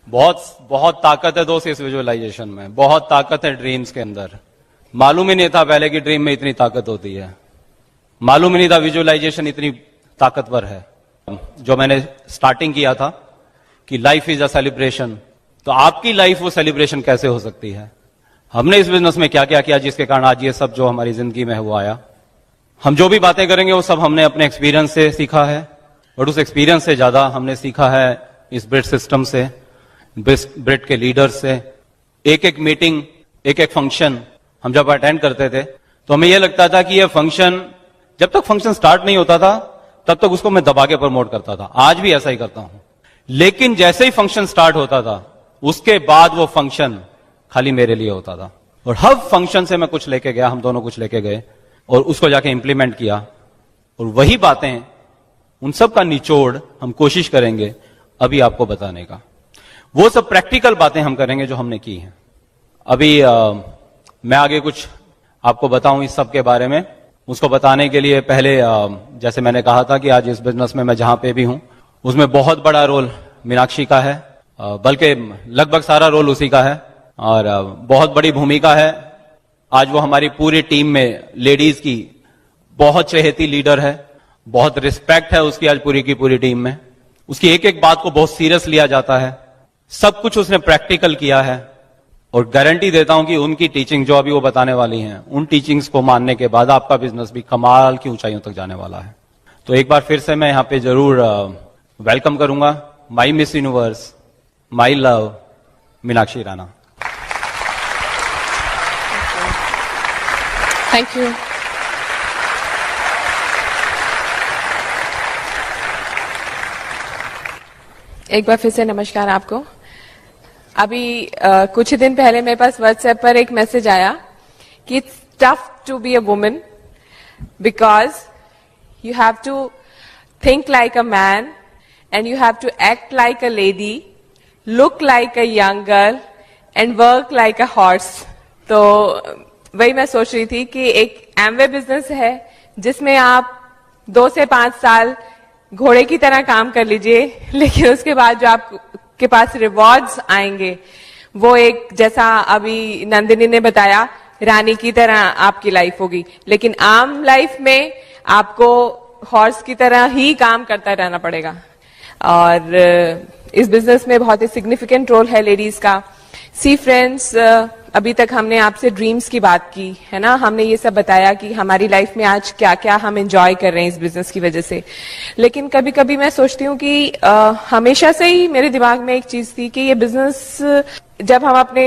बहुत बहुत ताकत है दोस्त इस विजुअलाइजेशन में, बहुत ताकत है ड्रीम्स के अंदर। मालूम ही नहीं था पहले कि ड्रीम में इतनी ताकत होती है, मालूम ही नहीं था विजुअलाइजेशन इतनी ताकतवर है। जो मैंने स्टार्टिंग किया था कि लाइफ इज अ सेलिब्रेशन, तो आपकी लाइफ वो सेलिब्रेशन कैसे हो सकती है? हमने इस बिजनेस में क्या क्या किया जिसके कारण आज ये सब जो हमारी जिंदगी में है वो आया। हम जो भी बातें करेंगे वो सब हमने अपने एक्सपीरियंस से सीखा है, और उस एक्सपीरियंस से ज्यादा हमने सीखा है इस ब्रिड सिस्टम से, ब्रिड के लीडर्स से। एक एक मीटिंग, एक एक फंक्शन हम जब अटेंड करते थे तो हमें यह लगता था कि यह फंक्शन, जब तक फंक्शन स्टार्ट नहीं होता था तब तक उसको मैं दबा के प्रमोट करता था, आज भी ऐसा ही करता हूं। लेकिन जैसे ही फंक्शन स्टार्ट होता था उसके बाद वो फंक्शन खाली मेरे लिए होता था, और हर फंक्शन से मैं कुछ लेके गया, हम दोनों कुछ लेके गए और उसको जाके इंप्लीमेंट किया। और वही बातें, उन सब का निचोड़ हम कोशिश करेंगे अभी आपको बताने का। वो सब प्रैक्टिकल बातें हम करेंगे जो हमने की हैं। अभी मैं आगे कुछ आपको बताऊं इस सब के बारे में। उसको बताने के लिए पहले जैसे मैंने कहा था कि आज इस बिजनेस में मैं जहां पे भी हूं उसमें बहुत बड़ा रोल मीनाक्षी का है, बल्कि लगभग सारा रोल उसी का है, और बहुत बड़ी भूमिका है। आज वो हमारी पूरी टीम में लेडीज की बहुत चहेती लीडर है, बहुत रिस्पेक्ट है उसकी आज पूरी की पूरी टीम में। उसकी एक एक बात को बहुत सीरियस लिया जाता है, सब कुछ उसने प्रैक्टिकल किया है, और गारंटी देता हूं कि उनकी टीचिंग जो अभी वो बताने वाली हैं, उन टीचिंग्स को मानने के बाद आपका बिजनेस भी कमाल की ऊंचाइयों तक जाने वाला है। तो एक बार फिर से मैं यहां पे जरूर वेलकम करूंगा my Miss Universe, my love, Meenakshi Rana. Thank you. एक बार फिर से नमस्कार आपको। अभी कुछ दिन पहले मेरे पास व्हाट्सएप पर एक मैसेज आया कि it's tough to be a woman because you have to think like a man and you have to act like a lady, look like a young girl and work like a horse. तो वही मैं सोच रही थी कि एक Amway business है जिसमें आप 2 से 5 साल घोड़े की तरह काम कर लीजिए, लेकिन उसके बाद जो आपके पास रिवॉर्ड्स आएंगे वो एक, जैसा अभी नंदिनी ने बताया, रानी की तरह आपकी लाइफ होगी। लेकिन आम लाइफ में आपको हॉर्स की तरह ही काम करता रहना पड़ेगा। और इस बिजनेस में बहुत ही सिग्निफिकेंट रोल है लेडीज का। सी फ्रेंड्स, अभी तक हमने आपसे ड्रीम्स की बात की है ना, हमने ये सब बताया कि हमारी लाइफ में आज क्या क्या हम एंजॉय कर रहे हैं इस बिजनेस की वजह से। लेकिन कभी कभी मैं सोचती हूँ कि हमेशा से ही मेरे दिमाग में एक चीज थी कि ये बिजनेस, जब हम अपने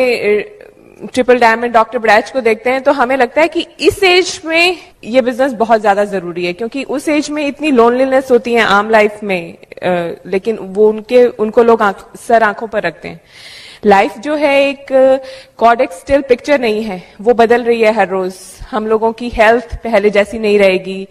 ट्रिपल डायमंड डॉक्टर ब्रैच को देखते हैं तो हमें लगता है कि इस एज में ये बिजनेस बहुत ज्यादा जरूरी है, क्योंकि उस एज में इतनी लोनलीनेस होती है आम लाइफ में, लेकिन वो उनको लोग सर आंखों पर रखते हैं। लाइफ जो है एक कॉर्डेक्स स्टिल पिक्चर नहीं है, वो बदल रही है हर रोज। हम लोगों की हेल्थ पहले जैसी नहीं रहेगी।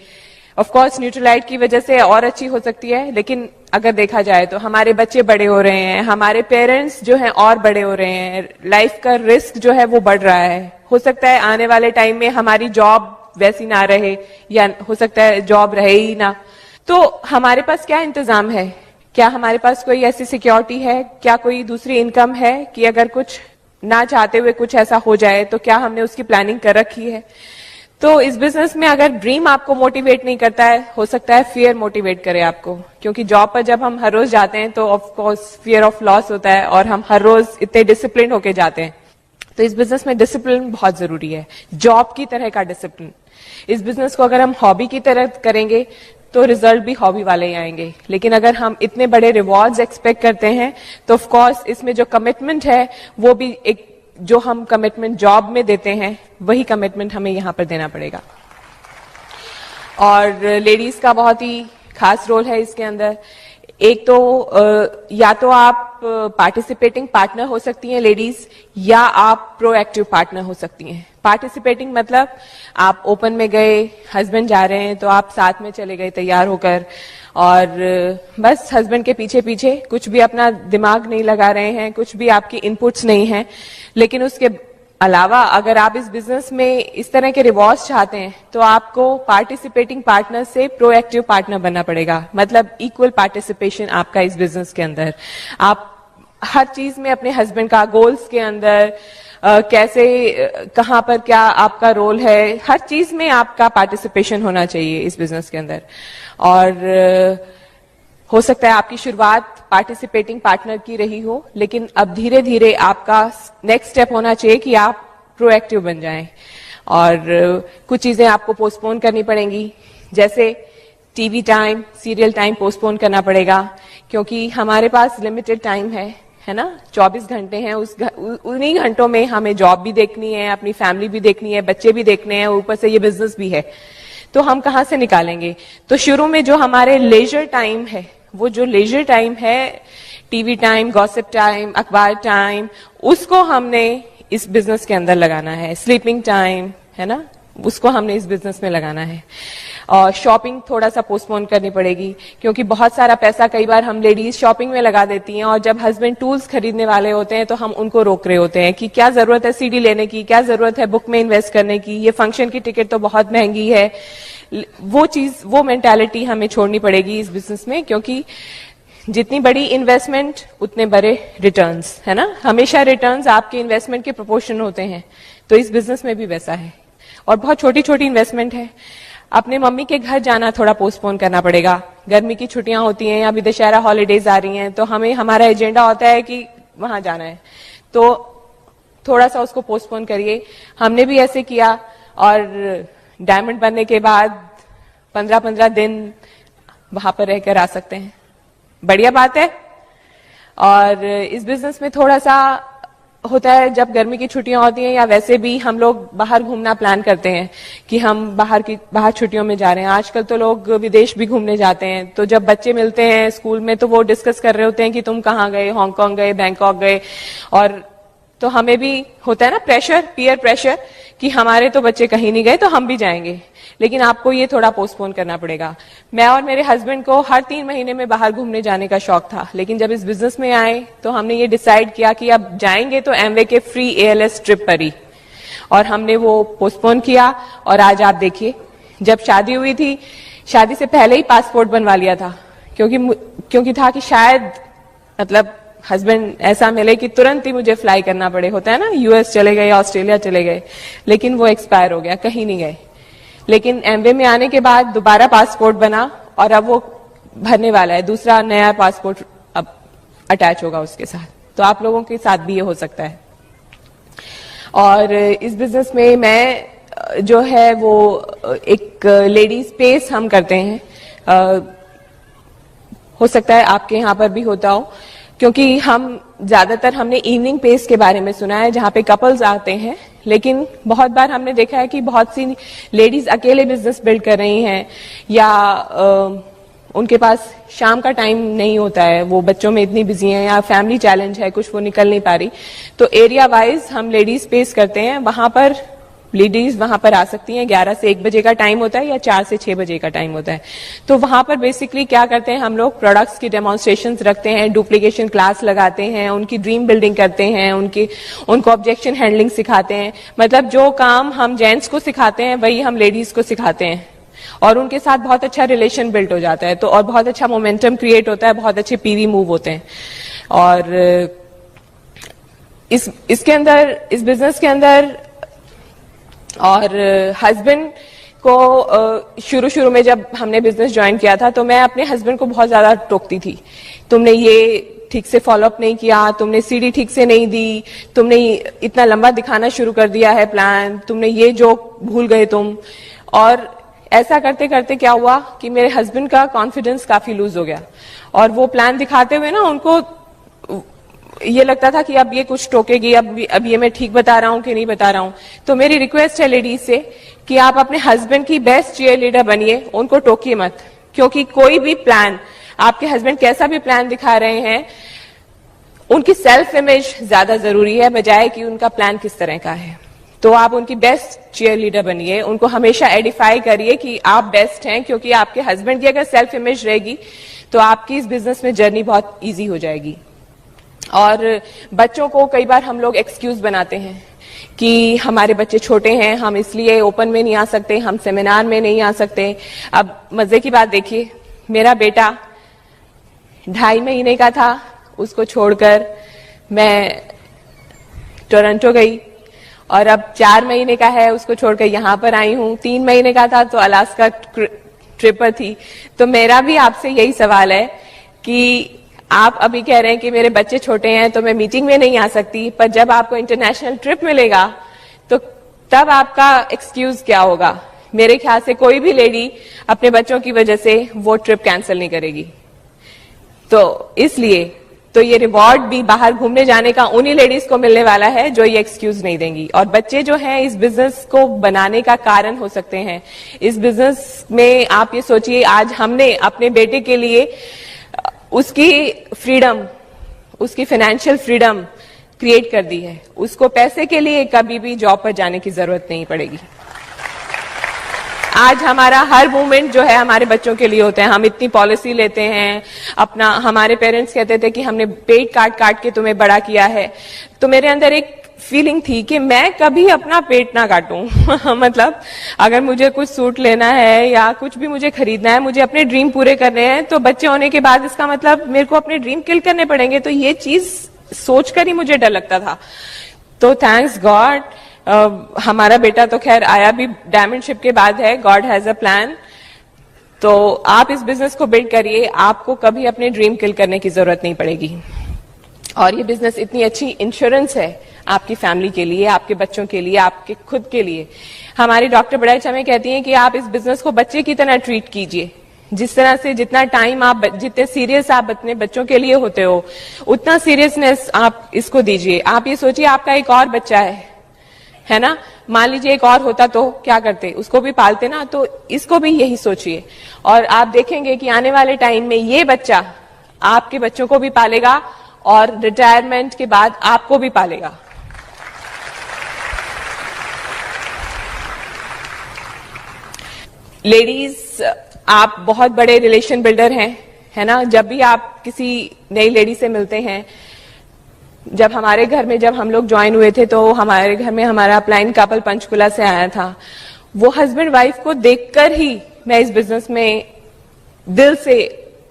ऑफ कोर्स न्यूट्रलाइट की वजह से और अच्छी हो सकती है, लेकिन अगर देखा जाए तो हमारे बच्चे बड़े हो रहे हैं, हमारे पेरेंट्स जो हैं और बड़े हो रहे हैं, लाइफ का रिस्क जो है वो बढ़ रहा है। हो सकता है आने वाले टाइम में हमारी जॉब वैसी ना रहे, या हो सकता है जॉब रहे ही ना। तो हमारे पास क्या इंतजाम है? क्या हमारे पास कोई ऐसी सिक्योरिटी है? क्या कोई दूसरी इनकम है कि अगर कुछ ना चाहते हुए कुछ ऐसा हो जाए तो क्या हमने उसकी प्लानिंग कर रखी है? तो इस बिजनेस में अगर ड्रीम आपको मोटिवेट नहीं करता है, हो सकता है फियर मोटिवेट करे आपको, क्योंकि जॉब पर जब हम हर रोज जाते हैं तो of course fear of loss होता है और हम हर रोज इतने डिसिप्लिन होके जाते हैं। तो इस बिजनेस में डिसिप्लिन बहुत जरूरी है, जॉब की तरह का डिसिप्लिन। इस बिजनेस को अगर हम हॉबी की तरह करेंगे तो रिजल्ट भी हॉबी वाले ही आएंगे, लेकिन अगर हम इतने बड़े रिवॉर्ड्स एक्सपेक्ट करते हैं तो ऑफ कोर्स इसमें जो कमिटमेंट है वो भी एक, जो हम कमिटमेंट जॉब में देते हैं वही कमिटमेंट हमें यहां पर देना पड़ेगा। और लेडीज का बहुत ही खास रोल है इसके अंदर। एक तो या तो आप पार्टिसिपेटिंग पार्टनर हो सकती हैं लेडीज, या आप प्रोएक्टिव पार्टनर हो सकती हैं। पार्टिसिपेटिंग मतलब आप ओपन में गए, हस्बैंड जा रहे हैं तो आप साथ में चले गए तैयार होकर, और बस हस्बैंड के पीछे पीछे, कुछ भी अपना दिमाग नहीं लगा रहे हैं, कुछ भी आपकी इनपुट्स नहीं है। लेकिन उसके अलावा अगर आप इस बिजनेस में इस तरह के रिवॉर्ड्स चाहते हैं तो आपको पार्टिसिपेटिंग पार्टनर से प्रोएक्टिव पार्टनर बनना पड़ेगा। मतलब इक्वल पार्टिसिपेशन आपका इस बिजनेस के अंदर। आप हर चीज में अपने हस्बैंड का गोल्स के अंदर कैसे कहाँ पर क्या आपका रोल है, हर चीज में आपका पार्टिसिपेशन होना चाहिए इस बिजनेस के अंदर। और हो सकता है आपकी शुरुआत पार्टिसिपेटिंग पार्टनर की रही हो, लेकिन अब धीरे धीरे आपका नेक्स्ट स्टेप होना चाहिए कि आप प्रोएक्टिव बन जाएं। और कुछ चीजें आपको पोस्टपोन करनी पड़ेंगी, जैसे TV time, serial time postpone करना पड़ेगा, क्योंकि हमारे पास लिमिटेड टाइम है ना, 24 घंटे हैं। उन्हीं घंटों में हमें जॉब भी देखनी है, अपनी फैमिली भी देखनी है, बच्चे भी देखने हैं, ऊपर से ये बिजनेस भी है, तो हम कहाँ से निकालेंगे। तो शुरू में जो हमारे लेजर टाइम है, वो जो लेजर टाइम है, टीवी टाइम, गॉसिप टाइम, अखबार टाइम, उसको हमने इस बिजनेस के अंदर लगाना है। स्लीपिंग टाइम है ना, उसको हमने इस बिजनेस में लगाना है। और शॉपिंग थोड़ा सा पोस्टपोन करनी पड़ेगी, क्योंकि बहुत सारा पैसा कई बार हम लेडीज शॉपिंग में लगा देती हैं, और जब हस्बैंड टूल्स खरीदने वाले होते हैं तो हम उनको रोक रहे होते हैं कि क्या जरूरत है सीडी लेने की, क्या जरूरत है बुक में इन्वेस्ट करने की, ये फंक्शन की टिकट तो बहुत महंगी है। वो चीज, वो मेंटालिटी हमें छोड़नी पड़ेगी इस बिजनेस में, क्योंकि जितनी बड़ी इन्वेस्टमेंट उतने बड़े रिटर्न्स, है ना। हमेशा रिटर्न्स आपके इन्वेस्टमेंट के प्रोपोर्शन होते हैं, तो इस बिजनेस में भी वैसा है। और बहुत छोटी छोटी इन्वेस्टमेंट है। अपने मम्मी के घर जाना थोड़ा पोस्टपोन करना पड़ेगा, गर्मी की छुट्टियां होती हैं, अभी दशहरा हॉलीडेज आ रही हैं, तो हमें हमारा एजेंडा होता है कि वहां जाना है, तो थोड़ा सा उसको पोस्टपोन करिए। हमने भी ऐसे किया, और डायमंड बनने के बाद 15-15 दिन वहां पर रहकर आ सकते हैं, बढ़िया बात है। और इस बिजनेस में थोड़ा सा होता है, जब गर्मी की छुट्टियां होती हैं या वैसे भी हम लोग बाहर घूमना प्लान करते हैं कि हम बाहर छुट्टियों में जा रहे हैं। आजकल तो लोग विदेश भी घूमने जाते हैं, तो जब बच्चे मिलते हैं स्कूल में तो वो डिस्कस कर रहे होते हैं कि तुम कहाँ गए, हांगकांग गए, बैंकॉक गए। और तो हमें भी होता है ना प्रेशर, पीयर प्रेशर, कि हमारे तो बच्चे कहीं नहीं गए तो हम भी जाएंगे। लेकिन आपको ये थोड़ा पोस्टपोन करना पड़ेगा। मैं और मेरे हस्बैंड को हर 3 महीने में बाहर घूमने जाने का शौक था, लेकिन जब इस बिजनेस में आए तो हमने ये डिसाइड किया कि अब जाएंगे तो एमवे के फ्री ALS ट्रिप पर ही, और हमने वो पोस्टपोन किया। और आज आप देखिए, जब शादी हुई थी, शादी से पहले ही पासपोर्ट बनवा लिया था, क्योंकि था कि शायद मतलब हस्बैंड ऐसा मिले कि तुरंत ही मुझे फ्लाई करना पड़े, होता है ना, US चले गए, ऑस्ट्रेलिया चले गए, लेकिन वो एक्सपायर हो गया, कहीं नहीं गए। लेकिन एमवे में आने के बाद दोबारा पासपोर्ट बना, और अब वो भरने वाला है, दूसरा नया पासपोर्ट अब अटैच होगा उसके साथ। तो आप लोगों के साथ भी ये हो सकता है। और इस बिजनेस में मैं जो है वो एक लेडी स्पेस हम करते हैं, हो सकता है आपके यहाँ पर भी होता हो, क्योंकि हमने इवनिंग पेस के बारे में सुना है, जहां पे कपल्स आते हैं, लेकिन बहुत बार हमने देखा है कि बहुत सी लेडीज अकेले बिजनेस बिल्ड कर रही हैं, या उनके पास शाम का टाइम नहीं होता है, वो बच्चों में इतनी बिजी हैं, या फैमिली चैलेंज है, कुछ वो निकल नहीं पा रही। तो एरिया वाइज हम लेडीज स्पेस करते हैं, वहां पर लेडीज वहां पर आ सकती हैं। 11 से 1 बजे का टाइम होता है, या 4 से 6 बजे का टाइम होता है। तो वहां पर बेसिकली क्या करते हैं हम लोग, प्रोडक्ट्स की डेमोन्स्ट्रेशंस रखते हैं, डुप्लीकेशन क्लास लगाते हैं, उनकी ड्रीम बिल्डिंग करते हैं, उनको ऑब्जेक्शन हैंडलिंग सिखाते हैं। मतलब जो काम हम जेंट्स को सिखाते हैं वही हम लेडीज को सिखाते हैं, और उनके साथ बहुत अच्छा रिलेशन बिल्ड हो जाता है, तो और बहुत अच्छा मोमेंटम क्रिएट होता है, बहुत अच्छे PV मूव होते हैं। और इसके अंदर, इस बिजनेस के अंदर, और हस्बैंड को शुरू में जब हमने बिजनेस ज्वाइन किया था, तो मैं अपने हस्बैंड को बहुत ज्यादा टोकती थी, तुमने ये ठीक से फॉलोअप नहीं किया, तुमने सीडी ठीक से नहीं दी, तुमने इतना लंबा दिखाना शुरू कर दिया है प्लान, तुमने ये जोक भूल गए तुम। और ऐसा करते करते क्या हुआ कि मेरे हस्बैंड का कॉन्फिडेंस काफी लूज हो गया, और वो प्लान दिखाते हुए ना उनको ये लगता था कि अब ये कुछ टोकेगी, अब ये मैं ठीक बता रहा हूं कि नहीं बता रहा हूं। तो मेरी रिक्वेस्ट है लेडीज से कि आप अपने हस्बैंड की बेस्ट चीयर लीडर बनिए, उनको टोकिए मत, क्योंकि कोई भी प्लान, आपके हस्बैंड कैसा भी प्लान दिखा रहे हैं, उनकी सेल्फ इमेज ज्यादा जरूरी है बजाय कि उनका प्लान किस तरह का है। तो आप उनकी बेस्ट चीयर लीडर बनिए, उनको हमेशा एडिफाई करिए कि आप बेस्ट हैं, क्योंकि आपके हस्बैंड की अगर सेल्फ इमेज रहेगी तो आपकी इस बिजनेस में जर्नी बहुत ईजी हो जाएगी। और बच्चों को कई बार हम लोग एक्सक्यूज बनाते हैं कि हमारे बच्चे छोटे हैं, हम इसलिए ओपन में नहीं आ सकते, हम सेमिनार में नहीं आ सकते। अब मजे की बात देखिए, मेरा बेटा 2.5 महीने का था, उसको छोड़कर मैं टोरंटो गई और अब 4 महीने का है, उसको छोड़कर यहाँ पर आई हूँ। 3 महीने का था तो अलास्का ट्रिप पर थी। तो मेरा भी आपसे यही सवाल है कि आप अभी कह रहे हैं कि मेरे बच्चे छोटे हैं तो मैं मीटिंग में नहीं आ सकती, पर जब आपको इंटरनेशनल ट्रिप मिलेगा तो तब आपका एक्सक्यूज क्या होगा? मेरे ख्याल से कोई भी लेडी अपने बच्चों की वजह से वो ट्रिप कैंसिल नहीं करेगी। तो इसलिए तो ये रिवॉर्ड भी बाहर घूमने जाने का उन्हीं लेडीज को मिलने वाला है जो ये एक्सक्यूज नहीं देंगी। और बच्चे जो हैं इस बिजनेस को बनाने का कारण हो सकते हैं। इस बिजनेस में आप ये सोचिए, आज हमने अपने बेटे के लिए उसकी फ्रीडम, उसकी फाइनेंशियल फ्रीडम क्रिएट कर दी है। उसको पैसे के लिए कभी भी जॉब पर जाने की जरूरत नहीं पड़ेगी। आज हमारा हर मूवमेंट जो है हमारे बच्चों के लिए होते हैं। हम इतनी पॉलिसी लेते हैं अपना, हमारे पेरेंट्स कहते थे कि हमने पेट काट काट के तुम्हें बड़ा किया है। तो मेरे अंदर एक फीलिंग थी कि मैं कभी अपना पेट ना काटूं। मतलब अगर मुझे कुछ सूट लेना है या कुछ भी मुझे खरीदना है, मुझे अपने ड्रीम पूरे करने हैं, तो बच्चे होने के बाद इसका मतलब मेरे को अपने ड्रीम किल करने पड़ेंगे। तो ये चीज सोचकर ही मुझे डर लगता था। तो थैंक्स गॉड हमारा बेटा तो खैर आया भी डायमंड शिप के बाद है। God has a plan. तो आप इस बिजनेस को बिल्ड करिए, आपको कभी अपने ड्रीम किल करने की जरूरत नहीं पड़ेगी। और ये बिजनेस इतनी अच्छी इंश्योरेंस है आपकी फैमिली के लिए, आपके बच्चों के लिए, आपके खुद के लिए। हमारी डॉक्टर बड़ा हमें कहती हैं कि आप इस बिजनेस को बच्चे की तरह ट्रीट कीजिए। जिस तरह से जितना टाइम आप, जितने सीरियस आप अपने बच्चों के लिए होते हो, उतना सीरियसनेस आप इसको दीजिए। आप ये सोचिए आपका एक और बच्चा है ना, मान लीजिए एक और होता तो क्या करते, उसको भी पालते ना। तो इसको भी यही सोचिए और आप देखेंगे कि आने वाले टाइम में ये बच्चा आपके बच्चों को भी पालेगा और रिटायरमेंट के बाद आपको भी पालेगा। लेडीज, आप बहुत बड़े रिलेशन बिल्डर हैं, है ना। जब भी आप किसी नई लेडी से मिलते हैं, जब हमारे घर में जब हम लोग ज्वाइन हुए थे तो हमारे घर में हमारा अपलाइन कपल पंचकुला से आया था। वो हस्बैंड वाइफ को देखकर ही मैं इस बिजनेस में दिल से,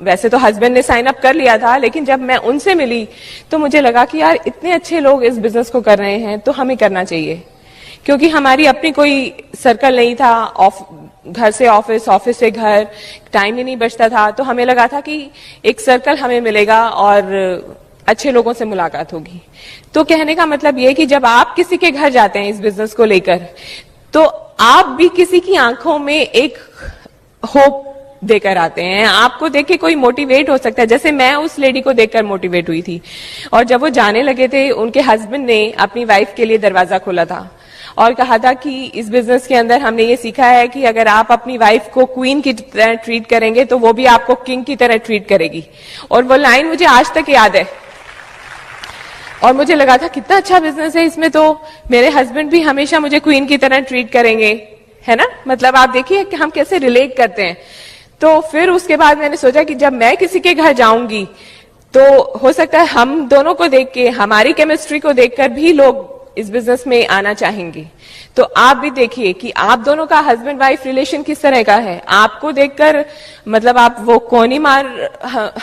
वैसे तो हस्बैंड ने साइन अप कर लिया था, लेकिन जब मैं उनसे मिली तो मुझे लगा कि यार इतने अच्छे लोग इस बिजनेस को कर रहे हैं तो हमें करना चाहिए। क्योंकि हमारी अपनी कोई सर्कल नहीं था, घर से ऑफिस, ऑफिस से घर, टाइम ही नहीं बचता था। तो हमें लगा था कि एक सर्कल हमें मिलेगा और अच्छे लोगों से मुलाकात होगी। तो कहने का मतलब ये कि जब आप किसी के घर जाते हैं इस बिजनेस को लेकर, तो आप भी किसी की आंखों में एक होप देकर आते हैं। आपको देख के कोई मोटिवेट हो सकता है, जैसे मैं उस लेडी को देखकर मोटिवेट हुई थी। और जब वो जाने लगे थे, उनके हस्बैंड ने अपनी वाइफ के लिए दरवाजा खोला था और कहा था कि इस बिजनेस के अंदर हमने ये सीखा है कि अगर आप अपनी वाइफ को क्वीन की तरह ट्रीट करेंगे तो वो भी आपको किंग की तरह ट्रीट करेगी। और वो लाइन मुझे आज तक याद है और मुझे लगा था कितना अच्छा बिजनेस है, इसमें तो मेरे हस्बैंड भी हमेशा मुझे क्वीन की तरह ट्रीट करेंगे, है ना। मतलब आप देखिए कि हम कैसे रिलेट करते हैं। तो फिर उसके बाद मैंने सोचा कि जब मैं किसी के घर जाऊंगी तो हो सकता है हम दोनों को देख के, हमारी केमिस्ट्री को देखकर भी लोग इस बिजनेस में आना चाहेंगे। तो आप भी देखिए कि आप दोनों का हस्बैंड वाइफ रिलेशन किस तरह का है। आपको देखकर मतलब आप वो कोनी मार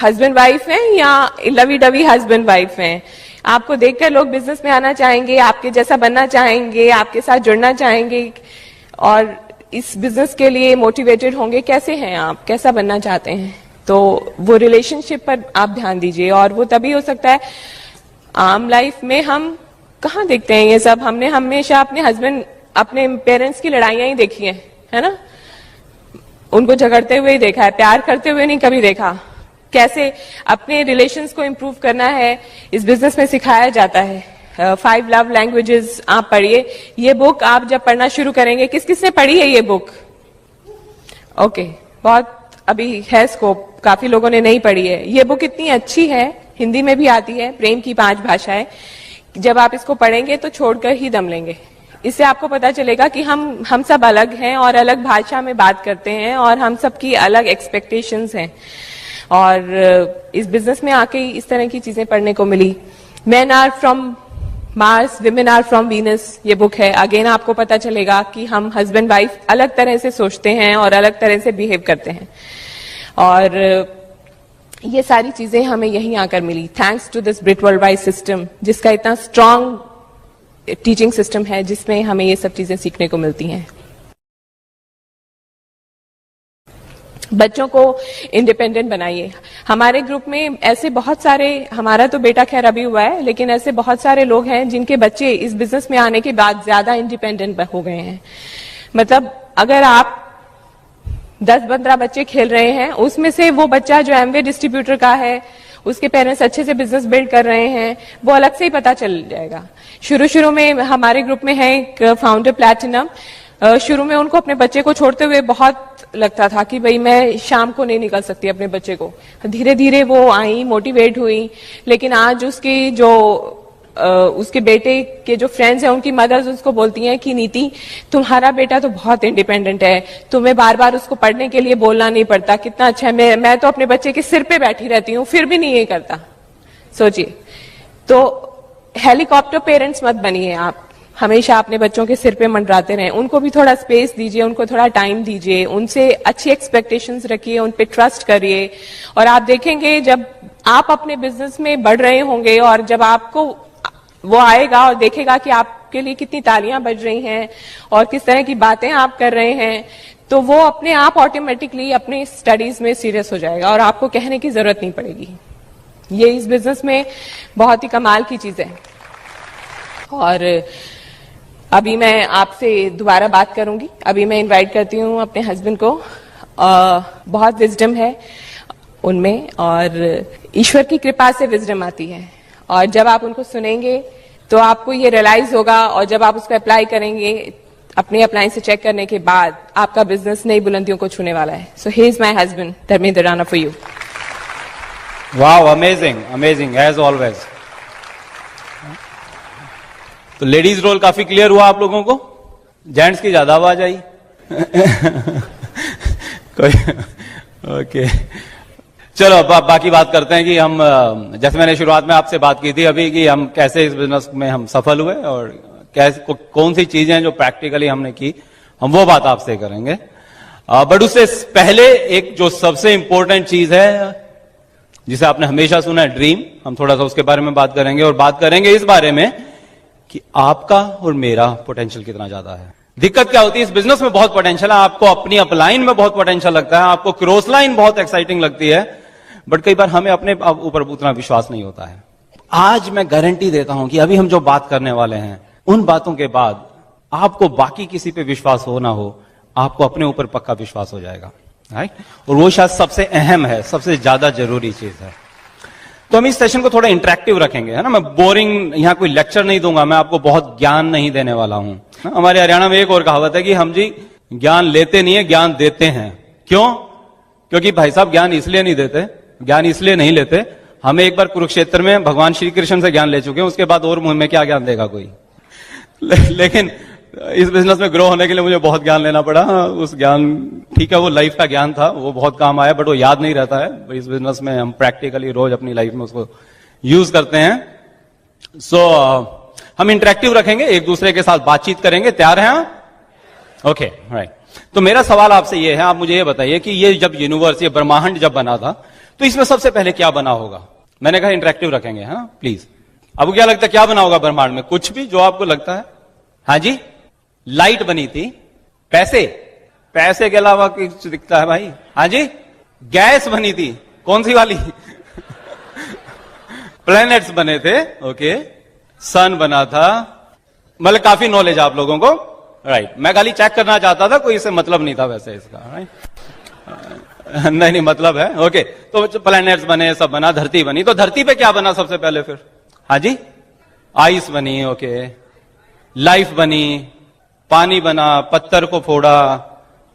हस्बैंड वाइफ हैं या लवी डवी हस्बैंड वाइफ हैं। आपको देखकर लोग बिजनेस में आना चाहेंगे, आपके जैसा बनना चाहेंगे, आपके साथ जुड़ना चाहेंगे और इस बिजनेस के लिए मोटिवेटेड होंगे। कैसे हैं आप, कैसा बनना चाहते हैं? तो वो रिलेशनशिप पर आप ध्यान दीजिए। और वो तभी हो सकता है, आम लाइफ में हम कहाँ देखते हैं ये सब। हमने हमेशा अपने हस्बैंड, अपने पेरेंट्स की लड़ाइयां ही देखी हैं, है ना। उनको झगड़ते हुए ही देखा है, प्यार करते हुए नहीं कभी देखा। कैसे अपने रिलेशंस को इम्प्रूव करना है इस बिजनेस में सिखाया जाता है। 5 लव लैंग्वेजेस आप पढ़िए। ये बुक आप जब पढ़ना शुरू करेंगे, किस किस ने पढ़ी है ये बुक? ओके, बहुत अभी है स्कोप, काफी लोगों ने नहीं पढ़ी है। ये बुक इतनी अच्छी है, हिंदी में भी आती है, प्रेम की 5 भाषाएं। जब आप इसको पढ़ेंगे तो छोड़कर ही दम लेंगे। इससे आपको पता चलेगा कि हम सब अलग हैं और अलग भाषा में बात करते हैं और हम सबकी अलग एक्सपेक्टेशंस हैं। और इस बिजनेस में आके इस तरह की चीजें पढ़ने को मिली। Men are from Mars, women are from Venus, ये बुक है। अगेन आपको पता चलेगा कि हम हस्बैंड वाइफ अलग तरह से सोचते हैं और अलग तरह से बिहेव करते हैं। और ये सारी चीजें हमें यहीं आकर मिली, thanks to this bright world wide system, जिसका इतना स्ट्रांग टीचिंग सिस्टम है, जिसमें हमें ये सब चीजें सीखने को मिलती हैं। बच्चों को इंडिपेंडेंट बनाइए। हमारे ग्रुप में ऐसे बहुत सारे, हमारा तो बेटा खैर अभी हुआ है, लेकिन ऐसे बहुत सारे लोग हैं जिनके बच्चे इस बिजनेस में आने के बाद ज्यादा इंडिपेंडेंट हो गए हैं। मतलब अगर आप 10-15 बच्चे खेल रहे हैं, उसमें से वो बच्चा जो एमवे डिस्ट्रीब्यूटर का है, उसके पेरेंट्स अच्छे से बिजनेस बिल्ड कर रहे हैं, वो अलग से ही पता चल जाएगा। शुरू में हमारे ग्रुप में है एक फाउंडर प्लैटिनम, शुरू में उनको अपने बच्चे को छोड़ते हुए बहुत लगता था कि भाई मैं शाम को नहीं निकल सकती अपने बच्चे को। धीरे धीरे वो आई, मोटिवेट हुई, लेकिन आज उसकी जो उसके बेटे के जो फ्रेंड्स हैं, उनकी मदर्स उसको बोलती हैं कि नीति तुम्हारा बेटा तो बहुत इंडिपेंडेंट है, तुम्हें बार बार उसको पढ़ने के लिए बोलना नहीं पड़ता, कितना अच्छा है। मैं तो अपने बच्चे के सिर पे बैठी रहती हूँ, फिर भी नहीं ये करता। सोचिए, तो हेलीकॉप्टर पेरेंट्स मत बनिए आप, हमेशा अपने बच्चों के सिर पे मंडराते रहें। उनको भी थोड़ा स्पेस दीजिए, उनको थोड़ा टाइम दीजिए, उनसे अच्छी एक्सपेक्टेशंस रखिए, उन पे ट्रस्ट करिए, और आप देखेंगे जब आप अपने बिजनेस में बढ़ रहे होंगे और जब आपको वो आएगा और देखेगा कि आपके लिए कितनी तालियां बज रही हैं और किस तरह की बातें आप कर रहे हैं, तो वो अपने आप ऑटोमेटिकली अपने स्टडीज में सीरियस हो जाएगा और आपको कहने की जरूरत नहीं पड़ेगी। ये इस बिजनेस में बहुत ही कमाल की चीज है। और अभी मैं आपसे दोबारा बात करूंगी। अभी मैं इनवाइट करती हूँ अपने हस्बैंड को। बहुत विजडम है उनमें, और ईश्वर की कृपा से विजडम आती है, और जब आप उनको सुनेंगे तो आपको ये रियलाइज होगा, और जब आप उसको अप्लाई करेंगे, अपने अप्लाई से चेक करने के बाद, आपका बिजनेस नई बुलंदियों को छूने वाला है। So he is my husband Dharmendra Rana for you. Wow, amazing amazing as always. तो लेडीज रोल काफी क्लियर हुआ आप लोगों को, जेंट्स की ज्यादा आवाज आई। कोई ओके, चलो अब बाकी बात करते हैं कि हम, जैसे मैंने शुरुआत में आपसे बात की थी अभी, कि हम कैसे इस बिजनेस में हम सफल हुए और कैसे कौन सी चीजें जो प्रैक्टिकली हमने की, हम वो बात आपसे करेंगे। बट उससे पहले एक जो सबसे इंपॉर्टेंट चीज है, जिसे आपने हमेशा सुना है, ड्रीम, हम थोड़ा सा उसके बारे में बात करेंगे, और बात करेंगे इस बारे में कि आपका और मेरा पोटेंशियल कितना ज्यादा है। दिक्कत क्या होती है, इस बिजनेस में बहुत पोटेंशियल है, आपको अपनी अपलाइन में बहुत पोटेंशियल लगता है, आपको क्रॉस लाइन बहुत एक्साइटिंग लगती है, बट कई बार हमें अपने ऊपर उतना विश्वास नहीं होता है। आज मैं गारंटी देता हूं कि अभी हम जो बात करने वाले हैं, उन बातों के बाद आपको बाकी किसी पे विश्वास हो ना हो, आपको अपने ऊपर पक्का विश्वास हो जाएगा, राइट? और वो शायद सबसे अहम है, सबसे ज्यादा जरूरी चीज है। तो हम इस सेशन को थोड़ा इंटरेक्टिव रखेंगे, है ना। मैं बोरिंग यहां कोई लेक्चर नहीं दूंगा, मैं आपको बहुत ज्ञान नहीं देने वाला हूं। हमारे हरियाणा में एक और कहावत है कि हम जी ज्ञान लेते नहीं है, ज्ञान देते हैं। क्यों? क्योंकि भाई साहब ज्ञान इसलिए नहीं देते, ज्ञान इसलिए नहीं लेते, हमें एक बार कुरुक्षेत्र में भगवान श्री कृष्ण से ज्ञान ले चुके हैं, उसके बाद और मुंह में क्या ज्ञान देगा कोई। लेकिन इस बिजनेस में ग्रो होने के लिए मुझे बहुत ज्ञान लेना पड़ा। उस ज्ञान, ठीक है, वो लाइफ का ज्ञान था, वो बहुत काम आया, बट वो याद नहीं रहता है। इस बिजनेस में हम प्रैक्टिकली रोज अपनी लाइफ में उसको यूज करते हैं। सो हम इंटरेक्टिव रखेंगे, एक दूसरे के साथ बातचीत करेंगे। तैयार हैं आप? Okay, right. तो मेरा सवाल आपसे ये है, आप मुझे ये बताइए कि ये जब यूनिवर्स, ये ब्रह्मांड जब बना था, तो इसमें सबसे पहले क्या बना होगा? मैंने कहा इंटरेक्टिव रखेंगे, हाँ प्लीज। आपको क्या लगता है क्या बना होगा ब्रह्मांड में? कुछ भी जो आपको लगता है। हाँ जी, लाइट बनी थी। पैसे? पैसे के अलावा कुछ दिखता है भाई? हाँ जी, गैस बनी थी। कौन सी वाली? प्लैनेट्स बने थे। ओके, सन बना था। मतलब काफी नॉलेज आप लोगों को, राइट। मैं खाली चेक करना चाहता था, कोई इससे मतलब नहीं था वैसे इसका, राइट। नहीं मतलब है। ओके, तो प्लैनेट्स बने, सब बना, धरती बनी। तो धरती पे क्या बना सबसे पहले फिर? हाँ जी, आइस बनी। ओके, लाइफ बनी, पानी बना, पत्थर को फोड़ा,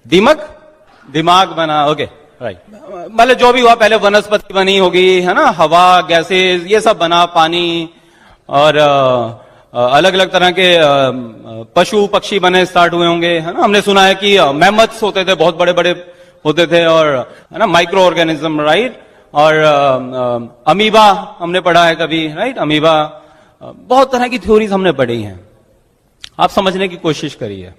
दिमाग बना। Okay, right. मतलब जो भी हुआ, पहले वनस्पति बनी होगी, है ना, हवा, गैसेस, ये सब बना, पानी, और अलग अलग तरह के पशु पक्षी बने, स्टार्ट हुए होंगे, है ना। हमने सुना है कि मैमथ्स होते थे, बहुत बड़े बड़े होते थे, और है ना, माइक्रो ऑर्गेनिज्म, राइट। और अमीबा हमने पढ़ा है कभी, राइट। अमीबा, बहुत तरह की थ्योरीज हमने पढ़ी हैं, आप समझने की कोशिश करिए।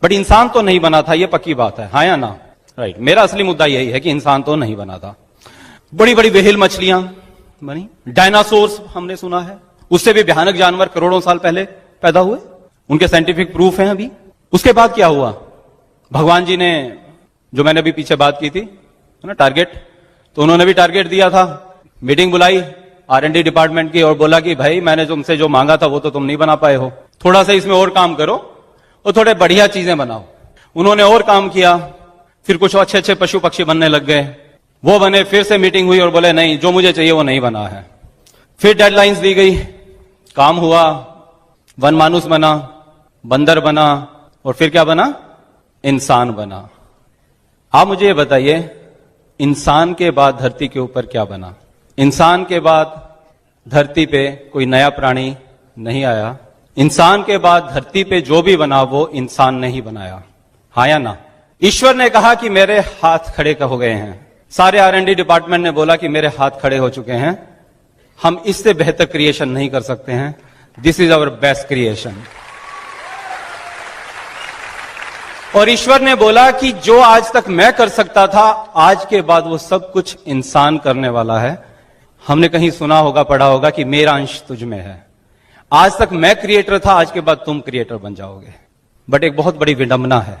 बट इंसान तो नहीं बना था, ये पक्की बात है, हाँ या ना? राइट। मेरा असली मुद्दा यही है कि इंसान तो नहीं बना था। बड़ी बड़ी व्हेल मछलियां बनी, डायनासोर्स हमने सुना है, उससे भी भयानक जानवर करोड़ों साल पहले पैदा हुए, उनके साइंटिफिक प्रूफ हैं अभी। उसके बाद क्या हुआ? भगवान जी ने, जो मैंने अभी पीछे बात की थी ना, टारगेट, तो उन्होंने भी टारगेट दिया था। मीटिंग बुलाई R&D डिपार्टमेंट की और बोला कि भाई मैंने तुमसे जो मांगा था वो तो तुम नहीं बना पाए हो, थोड़ा सा इसमें और काम करो और थोड़े बढ़िया चीजें बनाओ। उन्होंने और काम किया, फिर कुछ अच्छे अच्छे पशु पक्षी बनने लग गए, वो बने, फिर से मीटिंग हुई और बोले नहीं, जो मुझे चाहिए वो नहीं बना है। फिर डेडलाइंस दी गई, काम हुआ, वन मानुस बना, बंदर बना, और फिर क्या बना? इंसान बना। आप मुझे ये बताइए, इंसान के बाद धरती के ऊपर क्या बना? इंसान के बाद धरती पे कोई नया प्राणी नहीं आया। इंसान के बाद धरती पे जो भी बना वो इंसान ने ही बनाया, हाँ या ना? ईश्वर ने कहा कि मेरे हाथ खड़े हो गए हैं, सारे R&D डिपार्टमेंट ने बोला कि मेरे हाथ खड़े हो चुके हैं, हम इससे बेहतर क्रिएशन नहीं कर सकते हैं, this is our best creation. और ईश्वर ने बोला कि जो आज तक मैं कर सकता था, आज के बाद वो सब कुछ इंसान करने वाला है। हमने कहीं सुना होगा, पढ़ा होगा कि मेरा अंश तुझ में है। आज तक मैं क्रिएटर था, आज के बाद तुम क्रिएटर बन जाओगे। बट एक बहुत बड़ी विडंबना है।